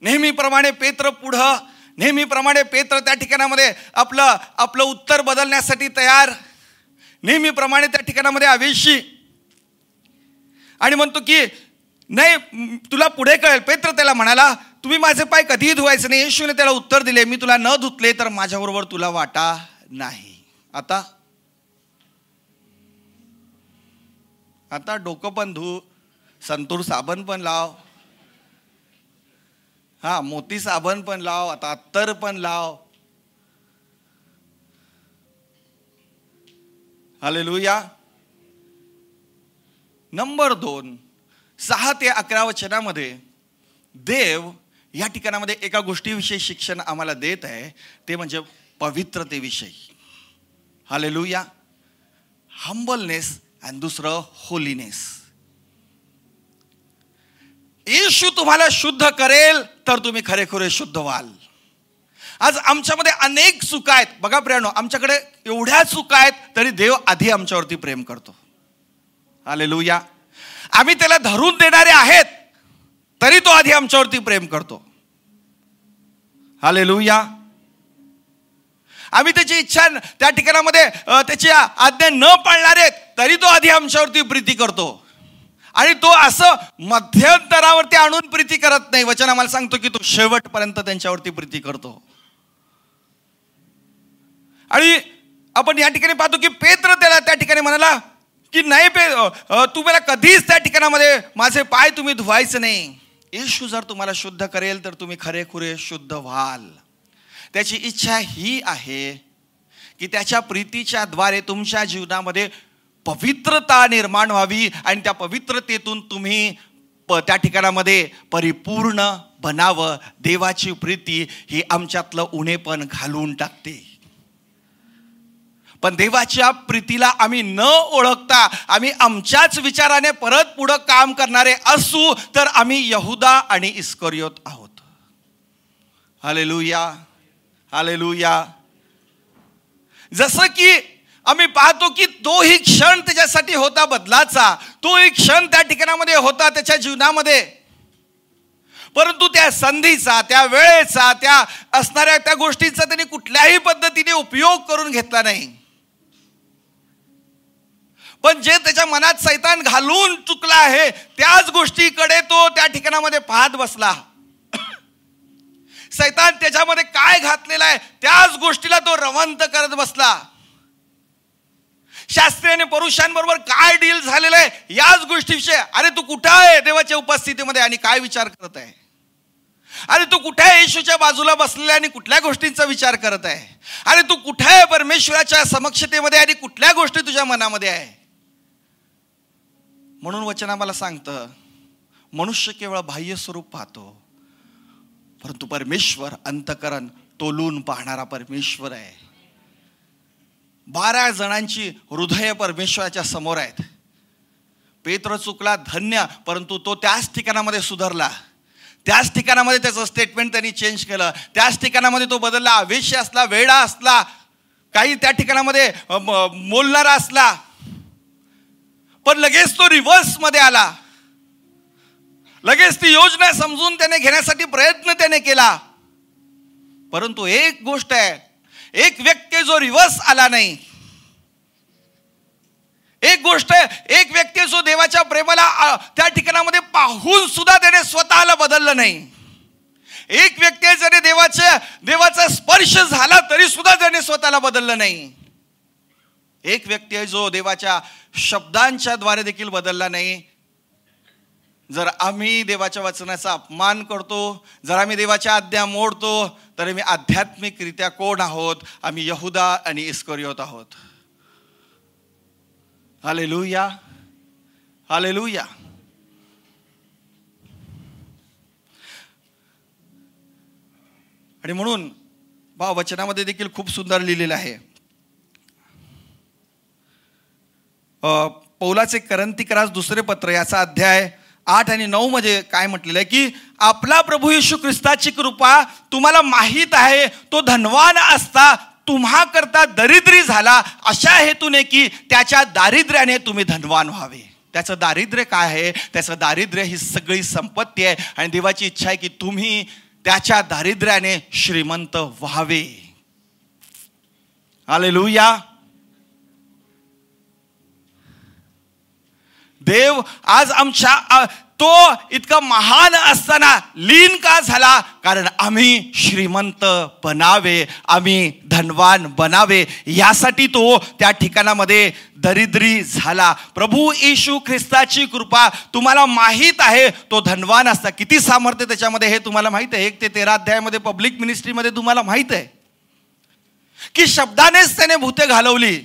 नेहमीप्रमाणे पेत्र पुढं, नेहमीप्रमाणे पेत्र त्या ठिकाणामध्ये आपलं उत्तर बदलण्यासाठी तयार, नेहमीप्रमाणे त्या ठिकाणामध्ये आवेशी, आणि म्हणतो की नाही तुला पुढे कळेल. पेत्र त्याला म्हणाला, तुम्ही माझे पाय कधीही धुवायचे नाही. येशूने त्याला उत्तर दिले, मी तुला न धुतले तर माझ्याबरोबर तुला वाटा नाही. आता डोकं पण धु, संतूर साबण पण लाव, मोती साबण पण लाव, आता अत्तर पण लाव. हालेलुया. नंबर 2, 6 ते 11 वचनामध्ये देव या ठिकाणामध्ये एका गोष्टीविषयी शिक्षण आम्हाला देत आहे, ते म्हणजे पवित्रतेविषयी. हालेलुया. हंबलनेस आणि दुसरं होलीनेस. येशू तुम्हाला शुद्ध करेल तर तुम्ही खरेखुरे शुद्ध व्हाल. आज आमच्यामध्ये अनेक चुका आहेत. बघा प्रियानो, आमच्याकडे एवढ्या चुका आहेत तरी देव आधी आमच्यावरती प्रेम करतो. हालेलुया. आम्ही त्याला धरून देणारे आहेत तरी तो आधी आमच्यावरती प्रेम करतो. हालेलुया. आम्ही त्याची इच्छा त्या ठिकाणामध्ये त्याची आज्ञा न पाळणारे आहेत तरी तो आधी आमच्यावरती प्रीती करतो. आणि तो असं मध्यंतरावरती आणून प्रीती करत नाही. वचन आम्हाला सांगतो की तो शेवटपर्यंत त्यांच्यावरती प्रीती करतो. आणि आपण या ठिकाणी पाहतो की पेत्र त्याला त्या ठिकाणी म्हणाला की नाही तू मला कधीच त्या ठिकाणामध्ये माझे पाय तुम्ही धुवायचे नाही. येशू जर तुम्हाला शुद्ध करेल तर तुम्ही खरेखुरे शुद्ध व्हाल. त्याची इच्छा ही आहे की त्याच्या प्रीतीच्या द्वारे तुमच्या जीवनामध्ये पवित्रता निर्माण व्हावी आणि त्या पवित्रतेतून तुम्ही त्या ठिकाणामध्ये परिपूर्ण बनावं. देवाची प्रीती ही आमच्यातलं उणेपण घालून टाकते. पण देवाच्या प्रीतीला आम्ही न ओळखता आम्ही आमच्याच विचाराने परत पुढं काम करणारे असू तर आम्ही यहुदा आणि इस्करियोत आहोत. हालेलुया. हालेलुया. जसं की आम्ही पाहतो की तोही क्षण त्याच्यासाठी होता बदलाचा, तोही क्षण त्या ठिकाणामध्ये होता त्याच्या जीवनामध्ये, परंतु त्या संधीचा, त्या वेळेचा, त्या असणाऱ्या त्या गोष्टींचा त्यांनी कुठल्याही पद्धतीने उपयोग करून घेतला नाही. पण जे त्याच्या मनात सैतान घालून चुकला आहे त्याच गोष्टीकडे तो त्या ठिकाणामध्ये पाहत बसला. सैतान त्याच्यामध्ये काय घातलेला आहे त्याच गोष्टीला तो रवंत करत बसला. शास्त्री आणि पुरुषांबरोबर काय डील झालेलं आहे याच गोष्टीविषयी, अरे तू कुठं आहे देवाच्या उपस्थितीमध्ये आणि काय विचार करत आहे, अरे तू कुठे आहे येशूच्या बाजूला बसलेला आणि कुठल्या गोष्टींचा विचार करत आहे, अरे तू कुठे आहे परमेश्वराच्या समक्षतेमध्ये आणि कुठल्या गोष्टी तुझ्या मनामध्ये आहे. म्हणून वचन आम्हाला सांगतं मनुष्य केवळ बाह्य स्वरूप पाहतो परंतु परमेश्वर अंतःकरण तोलून पाहणारा परमेश्वर आहे. 12 जणांची हृदय परमेश्वराच्या समोर आहेत. पेत्र चुकला धन्य, परंतु तो त्याच ठिकाणामध्ये सुधारला. त्याच ठिकाणामध्ये त्याचं स्टेटमेंट त्यांनी चेंज केलं. त्याच ठिकाणामध्ये तो बदलला. आवेशी असला, वेडा असला, काही त्या ठिकाणामध्ये बोलणारा असला, पण लगेच तो रिव्हर्स मध्ये आला. लगेच ती योजना समजून त्याने घेण्यासाठी प्रयत्न त्याने केला. परंतु एक गोष्ट आहे, एक व्यक्ती जो रिव्हर्स आला नाही. एक गोष्ट आहे, एक व्यक्ती जो देवाच्या प्रेमाला त्या ठिकाणामध्ये पाहून सुद्धा त्याने स्वतःला बदललं नाही. एक व्यक्ती आहे ज्याने देवाचा स्पर्श झाला तरी सुद्धा त्याने स्वतःला बदललं नाही. एक व्यक्ती आहे जो देवाच्या शब्दांच्या द्वारे देखील बदलला नाही. जर आम्ही देवाच्या वचनाचा अपमान करतो, जर आम्ही देवाच्या आज्ञा मोडतो, तर आम्ही आध्यात्मिकरित्या कोण आहोत? आम्ही यहुदा आणि इस्करियोत आहोत. हालेलुया. हालेलुया. आणि म्हणून वचनामध्ये देखील खूप सुंदर लिहिलेलं आहे. पौलाचे करंथीकरास दुसरे पत्र याचा अध्याय 8 आणि 9 मध्ये काय म्हटलेलं आहे की आपला प्रभू येशू ख्रिस्ताची कृपा तुम्हाला माहीत आहे तो धनवान असता तुम्हा करता दरिद्री झाला, अशा हेतूने की त्याच्या दारिद्र्याने तुम्ही धनवान व्हावे. त्याचं दारिद्र्य काय आहे? त्याचं दारिद्र्य ही सगळी संपत्ती आहे आणि देवाची इच्छा आहे की तुम्ही त्याच्या दारिद्र्याने श्रीमंत व्हावे. हालेलुया. देव आज आमच्या तो इतका महान असताना लीन का झाला? कारण आम्ही श्रीमंत बनावे, आम्ही धनवान बनावे, यासाठी तो त्या ठिकाणामध्ये दरिद्री झाला. प्रभू येशू ख्रिस्ताची कृपा तुम्हाला माहीत आहे तो धनवान असता. किती सामर्थ्य त्याच्यामध्ये हे तुम्हाला माहित आहे. 1 ते 13 अध्यायामध्ये पब्लिक मिनिस्ट्रीमध्ये तुम्हाला माहित आहे की शब्दानेच त्याने भूते घालवली,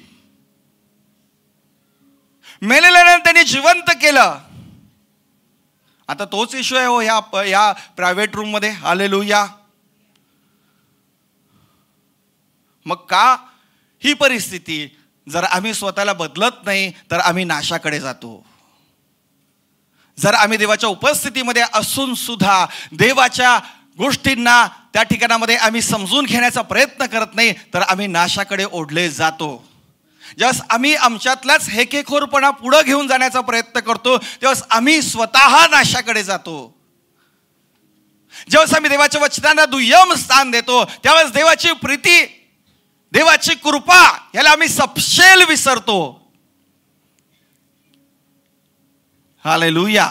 मेलेल्याने त्यांनी जिवंत केलं. आता तोच इशू आहे हो या प्रायव्हेट रूम मध्ये. हालेलुया. मग का ही परिस्थिती? जर आम्ही स्वतःला बदलत नाही तर आम्ही नाशाकडे जातो. जर आम्ही देवाच्या उपस्थितीमध्ये असून सुद्धा देवाच्या गोष्टींना त्या ठिकाणामध्ये आम्ही समजून घेण्याचा प्रयत्न करत नाही तर आम्ही नाशाकडे ओढले जातो. ज्यावेळेस आम्ही आमच्यातलाच हेकेखोरपणा पुढे घेऊन जाण्याचा प्रयत्न करतो त्यावेळेस आम्ही स्वतः नाशाकडे जातो. ज्यावेळेस आम्ही देवाच्या वचनांना दुय्यम स्थान देतो त्यावेळेस देवाची प्रीती, देवाची कृपा याला आम्ही सपशेल विसरतो. हालेलुया.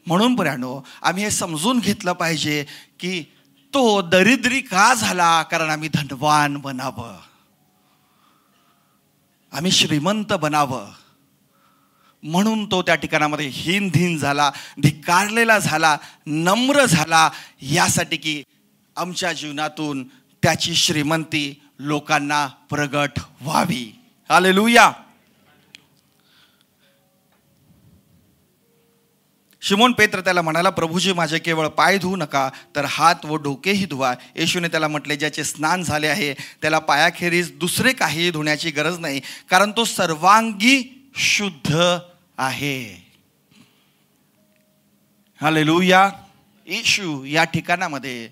म्हणून प्रियानो, आम्ही हे समजून घेतलं पाहिजे की तो दरिद्री का झाला? कारण आम्ही धनवान बनावं, आम्ही श्रीमंत बनावं, म्हणून तो त्या ठिकाणामध्ये हीनधीन झाला, धिक्कारलेला झाला, नम्र झाला, यासाठी की आमच्या जीवनातून त्याची श्रीमंती लोकांना प्रगट व्हावी. हालेलुया. शिमोन पेत्र त्याला म्हणाला, प्रभूजी माझे केवळ पाय धुवू नका तर हात व डोकेही धुवा. येशूने त्याला म्हटले, ज्याचे स्नान झाले आहे त्याला पायाखेरीज दुसरे काही धुण्याची गरज नाही, कारण तो सर्वांगी शुद्ध आहे. हालेलुया. येशू या ठिकाणामध्ये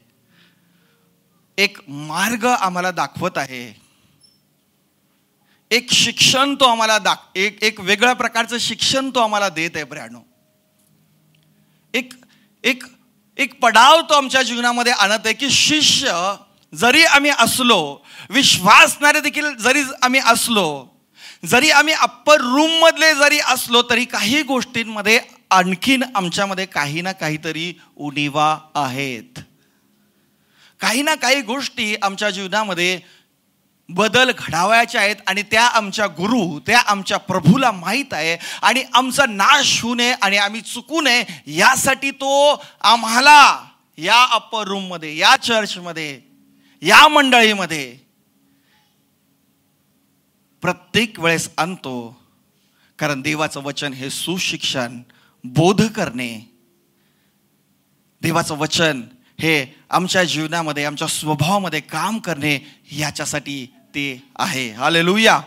एक मार्ग आम्हाला दाखवत आहे, एक शिक्षण तो आम्हाला एक वेगळ्या प्रकारचं शिक्षण तो आम्हाला देत आहे. प्रियानो, एक एक एक पडाव तो आमच्या जीवनामध्ये आणत आहे की शिष्य जरी आम्ही असलो, विश्वासणारे देखील जरी आम्ही असलो, जरी आम्ही अप्पर रूम मधले जरी असलो, तरी काही गोष्टींमध्ये आणखीन आमच्यामध्ये काही ना काहीतरी उणीवा आहेत. काही ना काही गोष्टी आमच्या जीवनामध्ये बदल घडावायचे आहेत आणि त्या आमच्या गुरु, त्या आमच्या प्रभूला माहीत आहे आणि आमचा नाश होऊ नये आणि आम्ही चुकू नये यासाठी तो आम्हाला या अप्पर रूम मध्ये, या चर्चमध्ये, या मंडळीमध्ये प्रत्येक वेळेस आणतो. कारण देवाचं वचन हे सुशिक्षण, बोध करणे, देवाचं वचन हे आमच्या जीवनामध्ये, आमच्या स्वभावामध्ये काम करणे याच्यासाठी ते आहे. हालेलुया.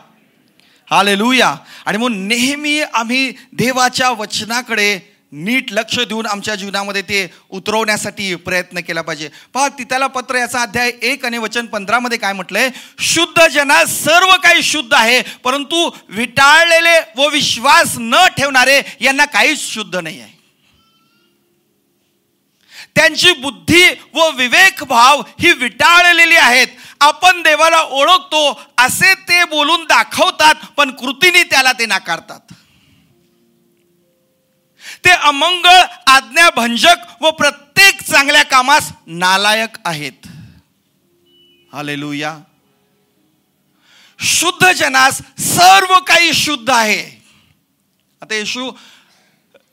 हालेलुया. आणि मग नेहमी आम्ही देवाच्या वचनाकडे नीट लक्ष देऊन आमच्या जीवनामध्ये ते उतरवण्यासाठी प्रयत्न केला पाहिजे. पहा, तिथला पत्र याचा अध्याय 1 आणि वचन 15 मध्ये काय म्हटलंय? शुद्ध जना सर्व काही शुद्ध आहे, परंतु विटाळलेले व विश्वास न ठेवणारे यांना काहीच शुद्ध नाही आहे. त्यांची बुद्धी व विवेक भाव ही विटाळलेली आहेत. आपण देवाला ओळखतो असे ते बोलून दाखवतात, पण कृतीने त्याला ते नाकारतात. ते अमंगळ, आज्ञाभंजक व प्रत्येक चांगल्या कामास नालायक आहेत. हालेलुया. शुद्ध जनास सर्व काही शुद्ध आहे. आता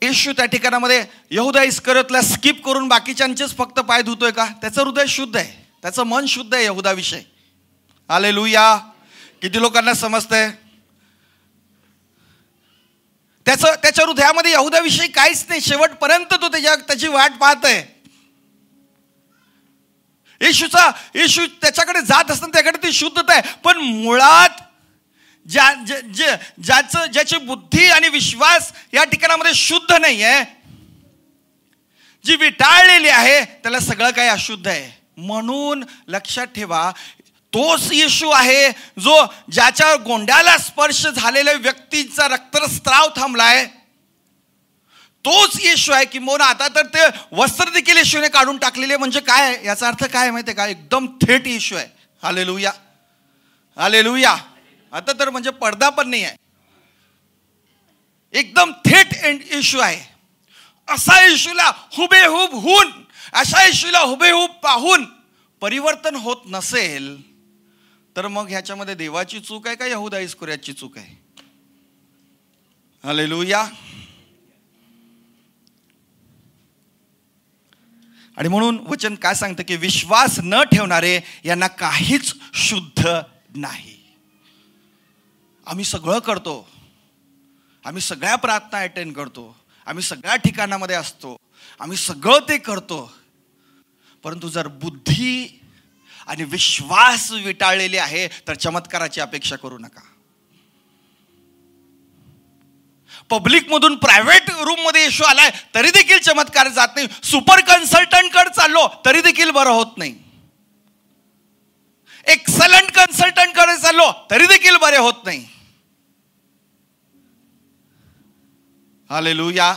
येशू त्या ठिकाणामध्ये यहुदा इस्करियोतला स्किप करून बाकीच्यांचेच फक्त पाय धुतोय का? त्याचं हृदय शुद्ध आहे, त्याचं मन शुद्ध आहे यहुदा विषय. हालेलुया. किती लोकांना समजतंय? त्याच्या हृदयामध्ये यहुदा विषयी काहीच नाही. शेवटपर्यंत तो त्याची वाट पाहत आहे. येशू त्याच्याकडे जात असताना त्याकडे ती शुद्धता आहे, पण मुळात ज्याची बुद्धी आणि विश्वास या ठिकाणामध्ये शुद्ध नाही आहे, जी विटाळलेली आहे त्याला सगळं काही अशुद्ध आहे. म्हणून लक्षात ठेवा, तोच येशू आहे जो ज्याच्या गोंड्याला स्पर्श झालेल्या व्यक्तीचा रक्तस्राव थांबलाय. तोच येशू आहे. किंबहुना आता तर ते वस्त्र देखील येशूने काढून टाकलेले. म्हणजे काय, याचा अर्थ काय माहिती आहे का? एकदम थेट येशू आहे. Hallelujah, hallelujah. आता तर म्हणजे पडदा पण नाही आहे, एकदम थेट येशू आहे. असा येशूला हुबेहूब होऊन, अशा येशूला हुबेहूब पाहून परिवर्तन होत नसेल तर मग ह्याच्यामध्ये देवाची चूक आहे का यहुदा इस्करियोतची चूक आहे? हालेलुया. आणि म्हणून वचन काय सांगतं की विश्वास न ठेवणारे यांना काहीच शुद्ध नाही. आम्ही सगळं करतो, आम्ही सगळ्या प्रार्थना अटेंड करतो, आम्ही सगळ्या ठिकाणामध्ये असतो, आम्ही सगळं ते करतो, परंतु जर बुद्धी आणि विश्वास विटाळलेली आहे तर चमत्काराची अपेक्षा करू नका. पब्लिक मधून प्रायव्हेट रूम मध्ये येशू आलाय तरी देखील चमत्कार जात नाही. सुपर कन्सल्टंट कडे चाललो तरी देखील बरं होत नाही. एक्सलंट कन्सल्टंट कडे चाललो तरी देखील बरे होत नाही. हालेलुया.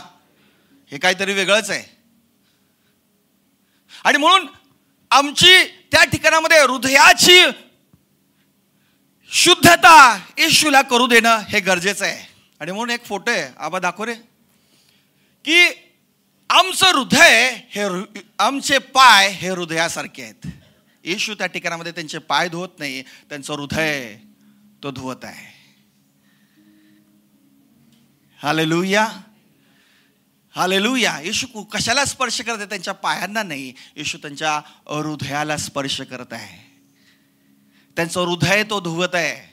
हे काहीतरी वेगळंच आहे. आणि म्हणून आमची त्या ठिकाणामध्ये हृदयाची शुद्धता येशूला करू देणं हे गरजेचं आहे. आणि म्हणून एक फोटो आहे, आबा दाखव रे, की आमचं हृदय हे, आमचे पाय हे हृदयासारखे आहेत. येशू त्या ठिकाणामध्ये त्यांचे पाय धुवत नाही, त्यांचं हृदय तो धुवत आहे. Hallelujah, hallelujah. येशू कशाला स्पर्श करत आहे? त्यांच्या पायांना नाही, येशू त्यांच्या हृदयाला स्पर्श करत आहे. त्यांचं हृदय तो धुवत आहे,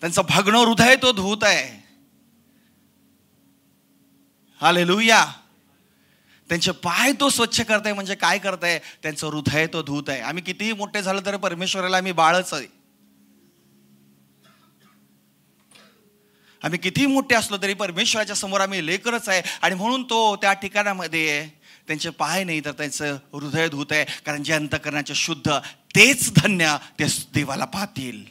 त्यांचं भग्न हृदय तो धुवत आहे. हालेलुया. त्यांचे पाय तो स्वच्छ करताय. म्हणजे काय करताय? त्यांचं हृदय तो धुवत आहे. आम्ही कितीही मोठे झालं तरी परमेश्वराला आम्ही बाळच आहे. आम्ही कितीही मोठे असलो तरी परमेश्वराच्या समोर आम्ही लेकरच आहे. आणि म्हणून तो त्या ठिकाणामध्ये त्यांचे पाय नाही तर त्यांचं हृदय धुत आहे. कारण जे अंतःकरणाचे शुद्ध तेच धन्य ते देवाला पाहतील.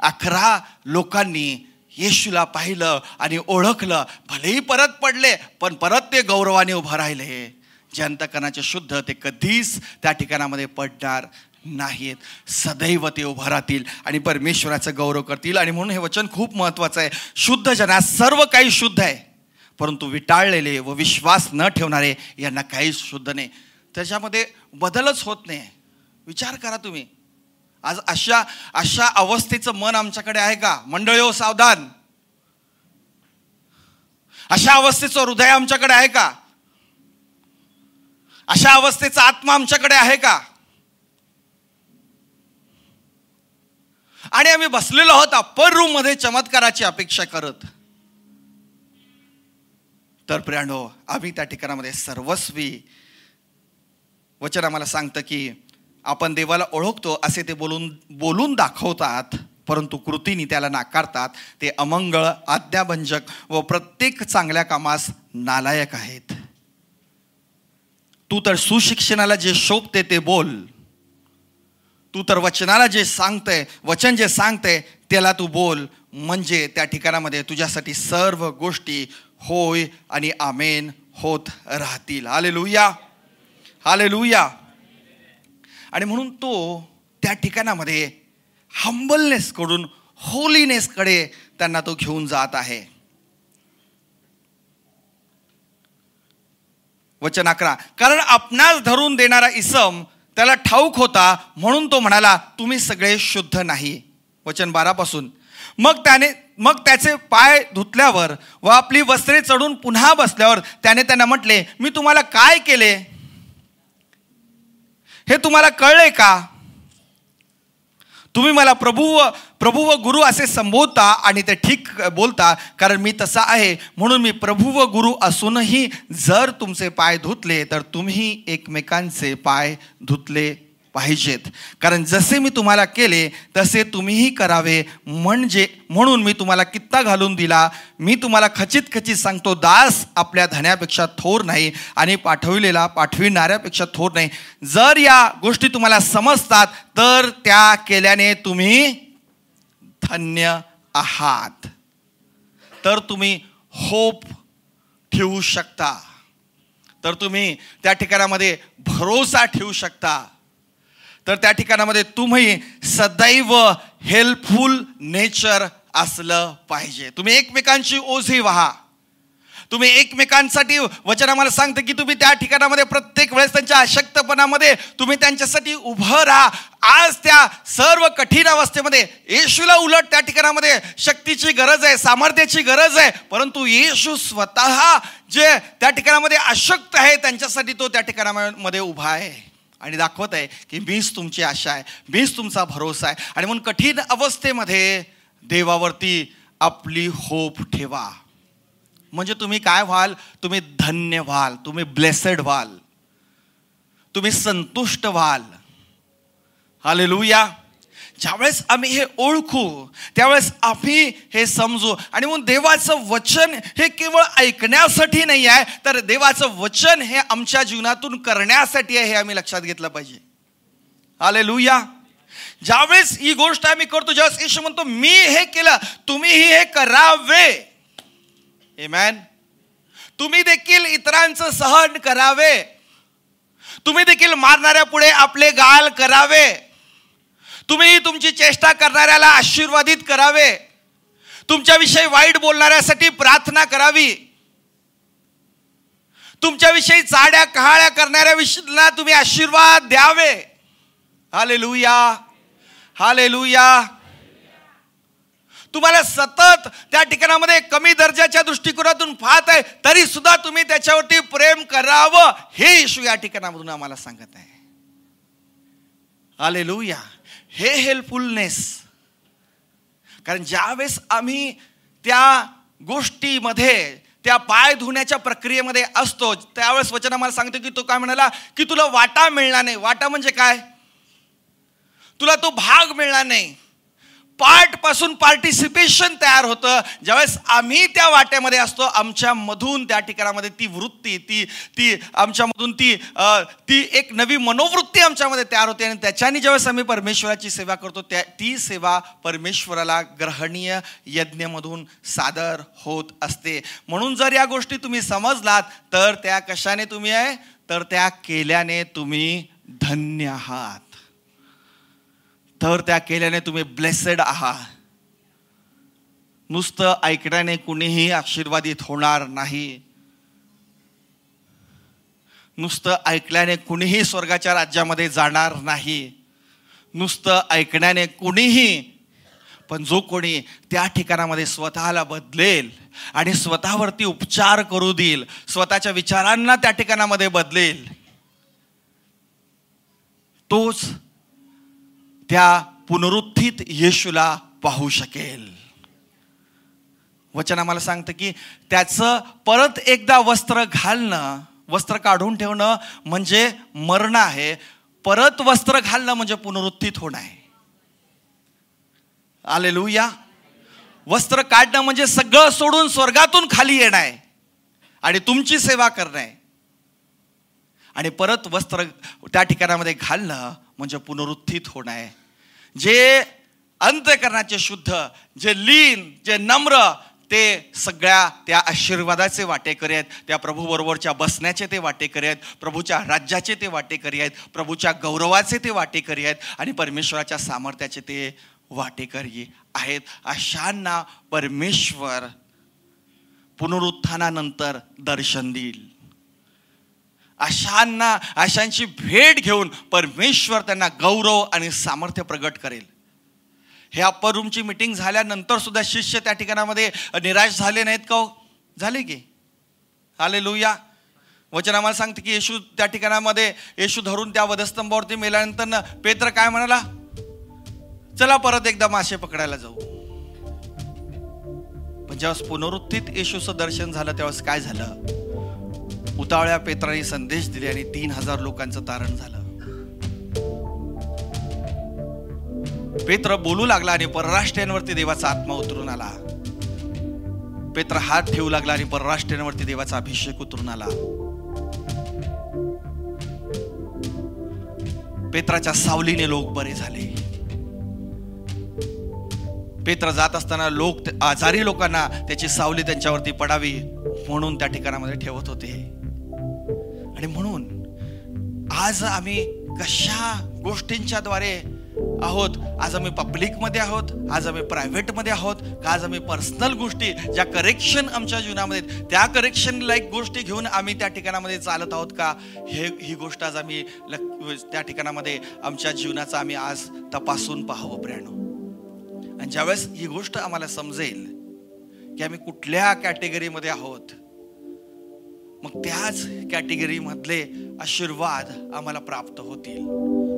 11 लोकांनी येशूला पाहिलं आणि ओळखलं. भलेही परत पडले पण परत ते गौरवाने उभं राहिले. जे अंतःकरणाचे शुद्ध ते कधीच त्या ठिकाणामध्ये पडणार नाहीत. सदैव ते उभं राहतील आणि परमेश्वराचं गौरव करतील. आणि म्हणून हे वचन खूप महत्वाचं आहे. शुद्ध जना सर्व काही शुद्ध आहे, परंतु विटाळलेले व विश्वास न ठेवणारे यांना काहीच शुद्ध नाही. त्याच्यामध्ये बदलच होत नाही. विचार करा तुम्ही, आज अशा अवस्थेचं मन आमच्याकडे आहे का? मंडळी सावधान. अशा अवस्थेचं हृदय आमच्याकडे आहे का? अशा अवस्थेचा आत्मा आमच्याकडे आहे का? आणि आम्ही बसलेलो आहोत अप्पर रूम मध्ये चमत्काराची अपेक्षा करत. तर प्रियानो, आम्ही त्या ठिकाणामध्ये सर्वस्वी वचन आम्हाला सांगतं की आपण देवाला ओळखतो असे ते बोलून दाखवतात, परंतु कृतीने त्याला नाकारतात. ते अमंगळ, आज्ञाभंजक व प्रत्येक चांगल्या कामास नालायक आहेत. तू तर सुशिक्षणाला जे शोभते ते बोल. तू तर वचनाला जे सांगतंय, वचन जे सांगतंय त्याला तू बोल. म्हणजे त्या ठिकाणामध्ये तुझ्यासाठी सर्व गोष्टी होय आणि आमेन होत राहतील. Hallelujah, hallelujah. आणि म्हणून तो त्या ठिकाणामध्ये हंबलनेस कडून होलीनेस कडे त्यांना तो घेऊन जात आहे. वचन 11, कारण आपणास धरून देणारा इसम त्याला ठाऊक होता, म्हणून तो म्हणाला तुम्ही सगळे शुद्ध नाही. वचन 12 पासून, मग त्याचे पाय धुतल्यावर व आपली वस्त्रे चढून पुन्हा बसल्यावर त्याने त्यांना म्हटले, मी तुम्हाला काय केले हे तुम्हाला कळले का? तुम्ही मला प्रभू व गुरु असे संबोधता आणि ते ठीक बोलता, कारण मी तसा आहे. म्हणून मी प्रभू व गुरु असूनही जर तुमचे पाय धुतले तर तुम्ही एकमेकांचे पाय धुतले पाहिजेत. कारण जसे मी तुम्हाला केले तसे तुम्हीही करावे, म्हणून मी तुम्हाला कित्ता घालून दिला. मी तुम्हाला खचित खचित सांगतो, दास आपल्या धन्यापेक्षा थोर नाही आणि पाठविलेला पाठविणाऱ्यापेक्षा थोर नाही. जर या गोष्टी तुम्हाला समजतात तर त्या केल्याने तुम्ही धन्य आहात. तर तुम्ही होप ठेवू शकता, तर तुम्ही त्या ठिकाणामध्ये भरोसा ठेवू शकता, तर त्या ठिकाणामध्ये तुम्ही सदैव हेल्पफुल नेचर असलं पाहिजे. तुम्ही एकमेकांची ओझी व्हा. तुम्ही एकमेकांसाठी, वचन आम्हाला सांगतं की तुम्ही त्या ठिकाणामध्ये प्रत्येक वेळेस त्यांच्या अशक्तपणामध्ये तुम्ही त्यांच्यासाठी उभं राहा. आज त्या सर्व कठीण अवस्थेमध्ये येशूला उलट त्या ठिकाणामध्ये शक्तीची गरज आहे, सामर्थ्याची गरज आहे, परंतु येशू स्वतः जे त्या ठिकाणामध्ये अशक्त आहे त्यांच्यासाठी तो त्या ठिकाणामध्ये उभा आहे आणि दाखवत आहे की मीच तुमची आशा आहे, मीच तुमचा भरोसा आहे. आणि म्हणून कठीण अवस्थेमध्ये देवावरती आपली होप ठेवा. म्हणजे तुम्ही काय व्हाल? तुम्ही धन्य व्हाल, तुम्ही ब्लेसेड व्हाल, तुम्ही संतुष्ट व्हाल. हालेलुया. ज्यावेळेस आम्ही हे ओळखू त्यावेळेस आम्ही हे समजू. आणि म्हणून देवाचं वचन हे केवळ ऐकण्यासाठी नाही आहे, तर देवाचं वचन हे आमच्या जीवनातून करण्यासाठी आहे, हे आम्ही लक्षात घेतलं पाहिजे. हालेलुया. ज्यावेळेस ही गोष्ट आम्ही करतो, ज्यावेळेस येशू म्हणतो मी हे केलं, तुम्हीही हे करावे. आमेन. तुम्ही देखील इतरांचं सहन करावे. तुम्ही देखील मारणाऱ्या पुढे आपले गाल करावे. तुम्ही तुमची चेष्टा करणाऱ्याला आशीर्वादित करावे. तुमच्याविषयी वाईट बोलणाऱ्यासाठी प्रार्थना करावी. तुमच्याविषयी चाड्या कहाळ्या करणाऱ्या विषयीला तुम्ही आशीर्वाद द्यावे. Hallelujah, hallelujah. तुम्हाला सतत त्या ठिकाणामध्ये कमी दर्जाच्या दृष्टिकोनातून पाहत आहे तरी सुद्धा तुम्ही त्याच्यावरती प्रेम करावं, हे येशू या ठिकाणामधून आम्हाला सांगत आहे. हालेलुया. हे हेल्पफुलनेस. कारण ज्यावेळेस आम्ही त्या गोष्टीमध्ये, त्या पाय धुण्याच्या प्रक्रियेमध्ये असतो, त्यावेळेस वचन आम्हाला सांगतो की तो काय म्हणाला की तुला वाटा मिळणार नाही. वाटा म्हणजे काय? तुला तो भाग मिळणार नाही. पार्ट पासून पार्टिसिपेशन तयार होतं. ज्यावेळेस आम्ही त्या वाट्यामध्ये असतो, आमच्यामधून त्या ठिकाणामध्ये ती वृत्ती, ती आमच्यामधून ती एक नवी मनोवृत्ती आमच्यामध्ये तयार होते. आणि त्याच्याने ज्यावेळेस आम्ही परमेश्वराची सेवा करतो, ती सेवा परमेश्वराला ग्रहणीय यज्ञमधून सादर होत असते. म्हणून जर या गोष्टी तुम्ही समजलात तर त्या कशाने तुम्ही आहे? तर त्या केल्याने तुम्ही धन्य आहात. तर त्या केल्याने तुम्ही ब्लेसेड आहात. नुसतं ऐकण्याने कुणीही आशीर्वादित होणार नाही. नुसतं ऐकल्याने कुणीही स्वर्गाच्या राज्यामध्ये जाणार नाही. नुसतं ऐकण्याने कुणीही, पण जो कोणी त्या ठिकाणामध्ये स्वतःला बदलेल आणि स्वतःवरती उपचार करू देईल, स्वतःच्या विचारांना त्या ठिकाणामध्ये बदलेल, तोच त्या पुनरुत्थित येशूला पाहू शकेल. वचन आम्हाला सांगतं की त्याचं परत एकदा वस्त्र घालणं, वस्त्र काढून ठेवणं म्हणजे मरण आहे. परत वस्त्र घालणं म्हणजे पुनरुत्थित होणं आहे. हालेलुया. वस्त्र काढणं म्हणजे सगळं सोडून स्वर्गातून खाली येणं आहे आणि तुमची सेवा करणं आहे. आणि परत वस्त्र त्या ठिकाणामध्ये घालणं म्हणजे पुनरुत्थित होणं आहे. जे अंतःकरणाचे शुद्ध, जे लीन, जे नम्र, ते सगळ्या त्या आशीर्वादाचे वाटेकरी आहेत. त्या प्रभूबरोबरच्या बसण्याचे ते वाटेकरी आहेत. प्रभूच्या राज्याचे ते वाटेकरी आहेत. प्रभूच्या गौरवाचे ते वाटेकरी आहेत. आणि परमेश्वराच्या सामर्थ्याचे ते वाटेकरी आहेत. अशांना परमेश्वर पुनरुत्थानानंतर दर्शन देईल. अशांची भेट घेऊन परमेश्वर त्यांना गौरव आणि सामर्थ्य प्रगट करेल. हे अप्पर रूमची मीटिंग झाल्यानंतर सुद्धा शिष्य त्या ठिकाणामध्ये निराश झाले नाहीत का? झाले की. हालेलुया. वचन आम्हाला सांगते की येशू त्या ठिकाणामध्ये, येशू धरून त्या वधस्तंभावरती मेल्यानंतर पेत्र काय म्हणाला? चला परत एकदा मासे पकडायला जाऊ. पण जेव्हा पुनरुत्थित येशूचं दर्शन झालं त्यावेळेस काय झालं? उतावळ्या पेत्राने संदेश दिले आणि 3000 लोकांचं तारण झालं. पेत्र बोलू लागला आणि परराष्ट्रीयांवरती देवाचा आत्मा उतरून आला. पेत्र हात ठेवू लागला आणि परराष्ट्रीयांवरती देवाचा अभिषेक उतरून आला. पेत्राच्या सावलीने लोक बरे झाले. पेत्र जात असताना लोक आजारी लोकांना त्याची सावली त्यांच्यावरती पडावी म्हणून त्या ठिकाणामध्ये ठेवत होते. आणि म्हणून आज आम्ही कशा गोष्टींच्या द्वारे आहोत? आज आम्ही पब्लिक मध्ये आहोत, आज आम्ही प्रायव्हेट मध्ये आहोत का आज आम्ही पर्सनल गोष्टी ज्या करेक्शन आमच्या जीवनामध्ये त्या करेक्शन लाईक गोष्टी घेऊन आम्ही त्या ठिकाणामध्ये चालत आहोत का? ही गोष्ट आज आम्ही त्या ठिकाणामध्ये आमच्या जीवनाचा आम्ही आज तपासून पाहावं प्रियानो. आणि ज्यावेळेस ही गोष्ट आम्हाला समजेल की आम्ही कुठल्या कॅटेगरीमध्ये आहोत, मग त्याच कॅटेगरी मधले आशीर्वाद आम्हाला प्राप्त होतील.